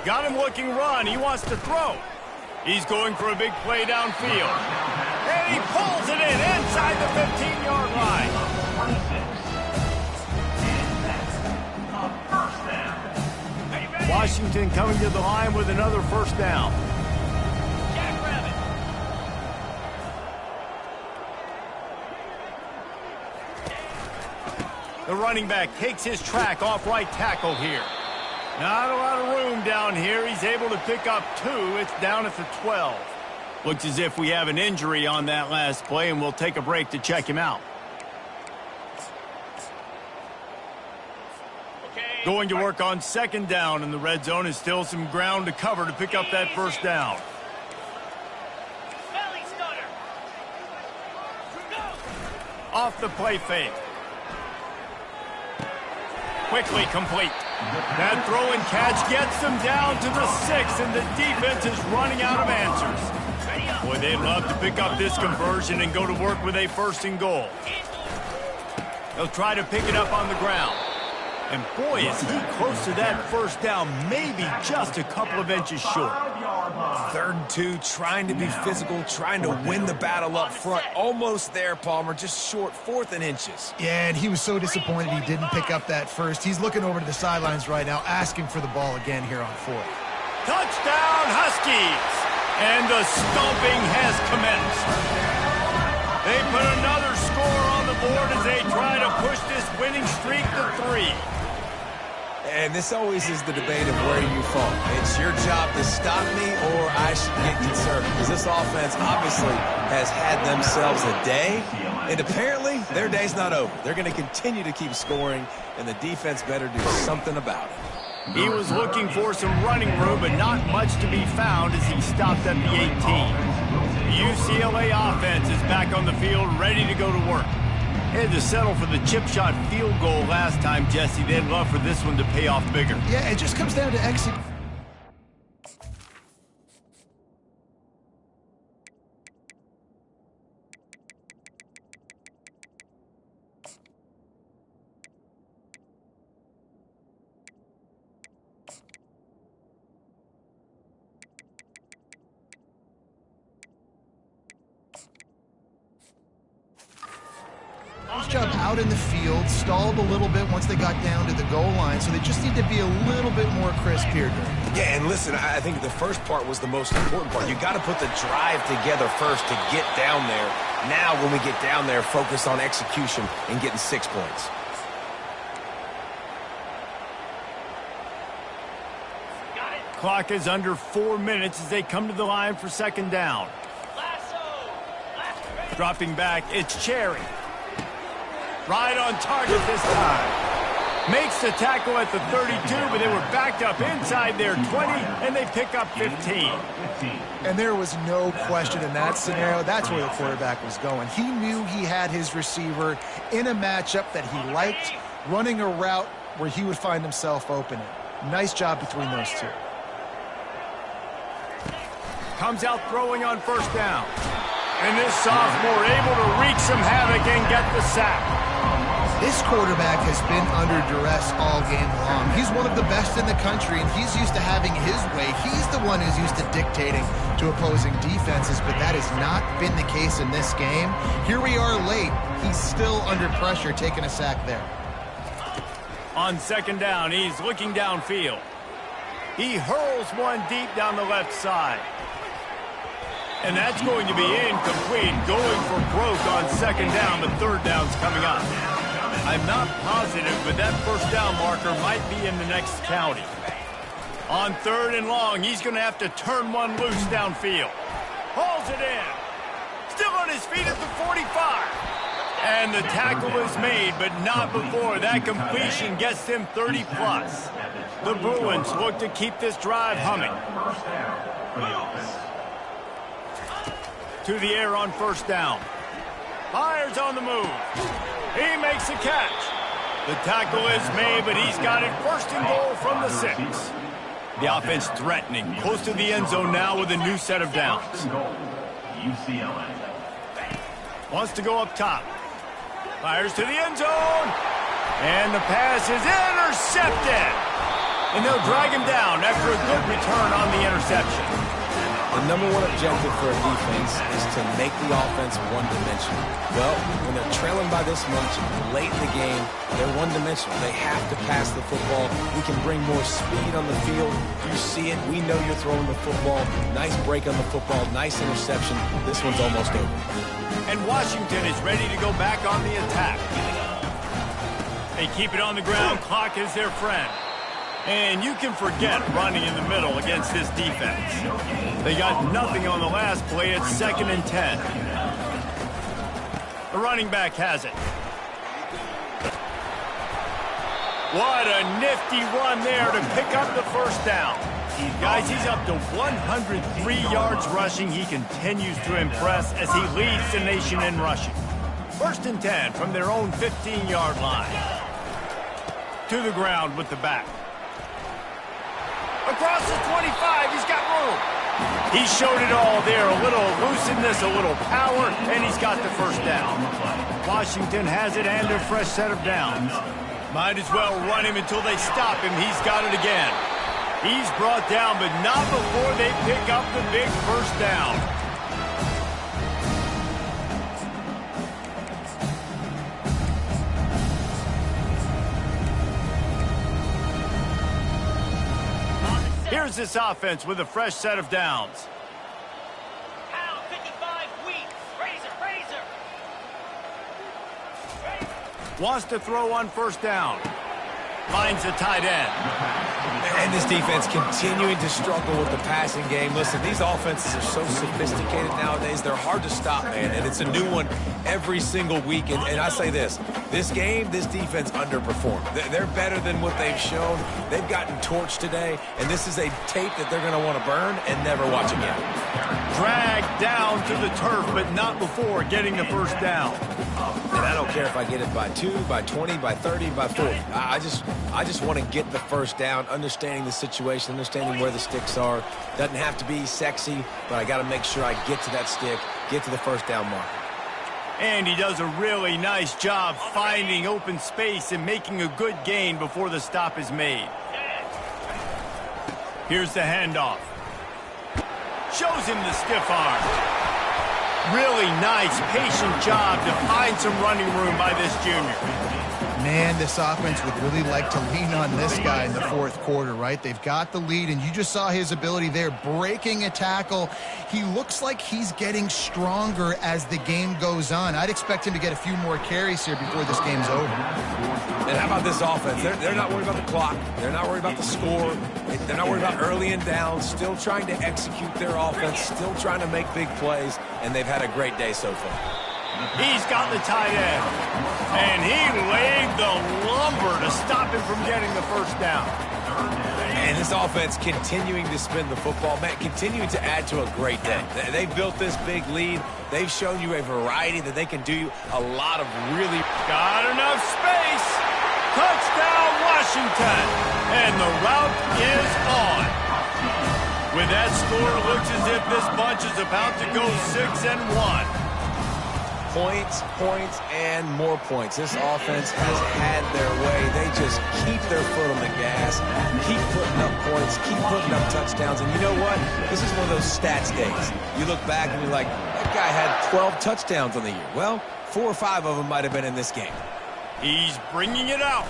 Got him looking run. He wants to throw. He's going for a big play downfield. And he pulls it in inside the 15-yard line. Washington coming to the line with another first down. The running back takes his track off right tackle here. Not a lot of room down here. He's able to pick up 2. It's down at the 12. Looks as if we have an injury on that last play, and we'll take a break to check him out. Going to work on 2nd down, and the red zone is still some ground to cover to pick up that first down. Off the play fake. Quickly complete. That throw and catch gets them down to the 6, and the defense is running out of answers. Boy, they'd love to pick up this conversion and go to work with a 1st and goal. They'll try to pick it up on the ground. And boy, is he close to that first down, maybe just a couple of inches short. 3rd and 2, trying to be physical, trying to win the battle up front. Almost there, Palmer, just short, 4th and inches. Yeah, and he was so disappointed he didn't pick up that first. He's looking over to the sidelines right now, asking for the ball again here on 4th. Touchdown, Huskies! And the stomping has commenced. They put another score on the board as they try to push this winning streak to 3. And this always is the debate of where you fall. It's your job to stop me or I should get concerned. Because this offense obviously has had themselves a day. And apparently their day's not over. They're going to continue to keep scoring. And the defense better do something about it. He was looking for some running room, but not much to be found as he stopped at the 18. The UCLA offense is back on the field, ready to go to work. Had to settle for the chip shot field goal last time, Jesse. They'd love for this one to pay off bigger. Yeah, it just comes down to execution. Nice job out in the field, stalled a little bit once they got down to the goal line, so they just need to be a little bit more crisp here. Yeah, and listen, I think the first part was the most important part. You got to put the drive together first to get down there. Now, when we get down there, focus on execution and getting 6 points. Clock is under 4 minutes as they come to the line for second down. Dropping back, it's Cherry. Right on target this time. Makes the tackle at the 32, but they were backed up inside their 20, and they pick up 15. And there was no question in that scenario. That's where the quarterback was going. He knew he had his receiver in a matchup that he liked, running a route where he would find himself open. Nice job between those two. Comes out throwing on first down. And this sophomore able to wreak some havoc and get the sack. This quarterback has been under duress all game long. He's one of the best in the country, and he's used to having his way. He's the one who's used to dictating to opposing defenses, but that has not been the case in this game. Here we are late. He's still under pressure, taking a sack there. On second down, he's looking downfield. He hurls one deep down the left side. And that's going to be incomplete, going for broke on second down, but third down's coming up. I'm not positive, but that first down marker might be in the next county. On third and long, he's going to have to turn one loose downfield. Hauls it in. Still on his feet at the 45. And the tackle is made, but not before that completion gets them 30-plus. The Bruins look to keep this drive humming. To the air on first down. Fires on the move. He makes a catch. The tackle is made, but he's got it first and goal from the 6. The offense threatening, close to the end zone now with a new set of downs. UCLA. Wants to go up top. Fires to the end zone. And the pass is intercepted. And they'll drag him down after a good return on the interception. The number one objective for a defense is to make the offense one-dimensional. Well, when they're trailing by this much, late in the game, they're one-dimensional. They have to pass the football. We can bring more speed on the field. You see it. We know you're throwing the football. Nice break on the football. Nice interception. This one's almost over. And Washington is ready to go back on the attack. They keep it on the ground. Clock is their friend. And you can forget running in the middle against this defense. They got nothing on the last play. It's 2nd and 10. The running back has it. What a nifty run there to pick up the first down. Guys, he's up to 103 yards rushing. He continues to impress as he leads the nation in rushing. 1st and 10 from their own 15-yard line. To the ground with the back. Across the 25, he's got room. He showed it all there, a little elusiveness, a little power, and he's got the first down. Washington has it and a fresh set of downs. Might as well run him until they stop him. He's got it again. He's brought down, but not before they pick up the big first down. Here's this offense with a fresh set of downs. Pound 55 wheat. Razor. Wants to throw on first down. finds the tight end. And this defense continuing to struggle with the passing game. Listen, these offenses are so sophisticated nowadays. They're hard to stop, man. And it's a new one every single week. And I say this game, this defense underperformed. They're better than what they've shown. They've gotten torched today. And this is a tape that they're going to want to burn and never watch again. Dragged down to the turf, but not before getting the first down. And I don't care if I get it by 2, by 20, by 30, by 40. I just want to get the first down, understanding the situation, understanding where the sticks are. Doesn't have to be sexy, but I got to make sure I get to that stick, get to the first down mark. And he does a really nice job finding open space and making a good gain before the stop is made. Here's the handoff. Shows him the stiff arm. Really nice, patient job to find some running room by this junior. Man, this offense would really like to lean on this guy in the fourth quarter, right? They've got the lead, and you just saw his ability there, breaking a tackle. He looks like he's getting stronger as the game goes on. I'd expect him to get a few more carries here before this game's over. And how about this offense? They're not worried about the clock. They're not worried about the score. They're not worried about early and down. Still trying to execute their offense. Still trying to make big plays. And they've had a great day so far. He's got the tight end. And he laid the lumber to stop him from getting the first down. And this offense continuing to spin the football, man, continuing to add to a great day. They've built this big lead. They've shown you a variety that they can do a lot of really... Got enough space. Touchdown, Washington. And the route is on. With that score, it looks as if this bunch is about to go 6-1. Points, and more points. This offense has had their way. They just keep their foot on the gas, keep putting up points, keep putting up touchdowns. And you know what? This is one of those stats days. You look back and you're like, that guy had 12 touchdowns on the year. Well, 4 or 5 of them might have been in this game. He's bringing it out.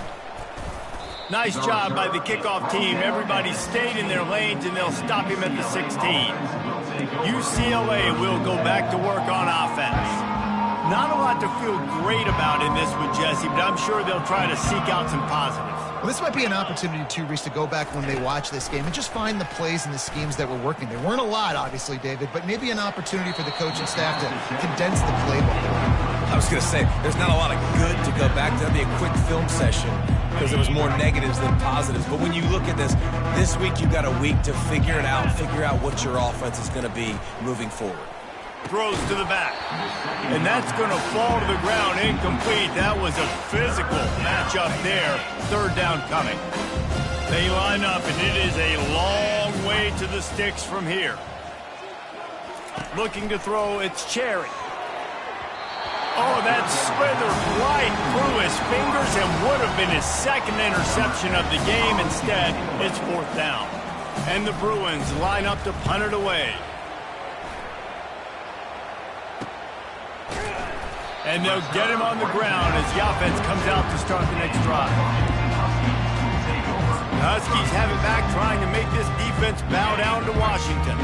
Nice job by the kickoff team. Everybody stayed in their lanes, and they'll stop him at the 16. UCLA will go back to work on offense. Not a lot to feel great about in this with Jesse, but I'm sure they'll try to seek out some positives. Well, this might be an opportunity, too, Reese, to go back when they watch this game and just find the plays and the schemes that were working. There weren't a lot, obviously, David, but maybe an opportunity for the coaching staff to condense the playbook. I was going to say, there's not a lot of good to go back to. That'd be a quick film session because there was more negatives than positives. But when you look at this week you've got a week to figure it out, figure out what your offense is going to be moving forward. Throws to the back. And that's going to fall to the ground incomplete. That was a physical matchup there. Third down coming. They line up, and it is a long way to the sticks from here. Looking to throw, it's Cherry. Oh, that slithered right through his fingers and would have been his second interception of the game. Instead, it's fourth down. And the Bruins line up to punt it away. And they'll get him on the ground as the offense comes out to start the next drive. The Huskies have it back, trying to make this defense bow down to Washington.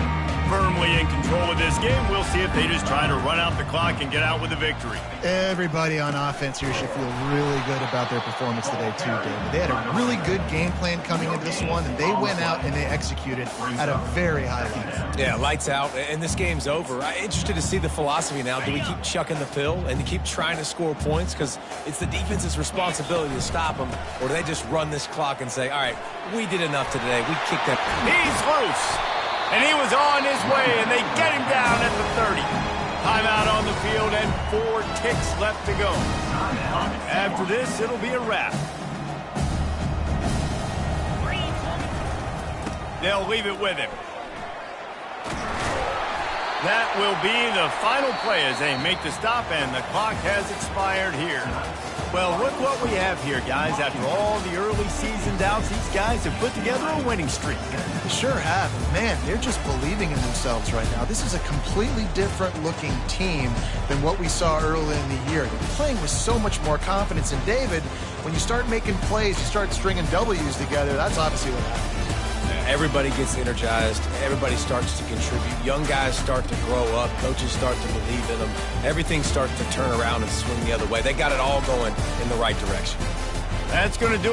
Firmly in control of this game. We'll see if they just try to run out the clock and get out with a victory. Everybody on offense here should feel really good about their performance today, too, David. They had a really good game plan coming into this one, and they went out and they executed at a very high level. Yeah, lights out, and this game's over. I'm interested to see the philosophy now. Do we keep chucking the pill and keep trying to score points? Because it's the defense's responsibility to stop them, or do they just run this clock and say, all right, we did enough today. We kicked that. He's loose. And he was on his way, and they get him down at the 30. Timeout on the field, and 4 ticks left to go. After this, it'll be a wrap. They'll leave it with him. That will be the final play as they make the stop, and the clock has expired here. Well, look what we have here, guys. After all the early season doubts, these guys have put together a winning streak. They sure have. Man, they're just believing in themselves right now. This is a completely different-looking team than what we saw early in the year. They're playing with so much more confidence. And, David, when you start making plays, you start stringing W's together, that's obviously what happens. Everybody gets energized. Everybody starts to contribute. Young guys start to grow up. Coaches start to believe in them. Everything starts to turn around and swing the other way. They got it all going in the right direction. That's going to do it.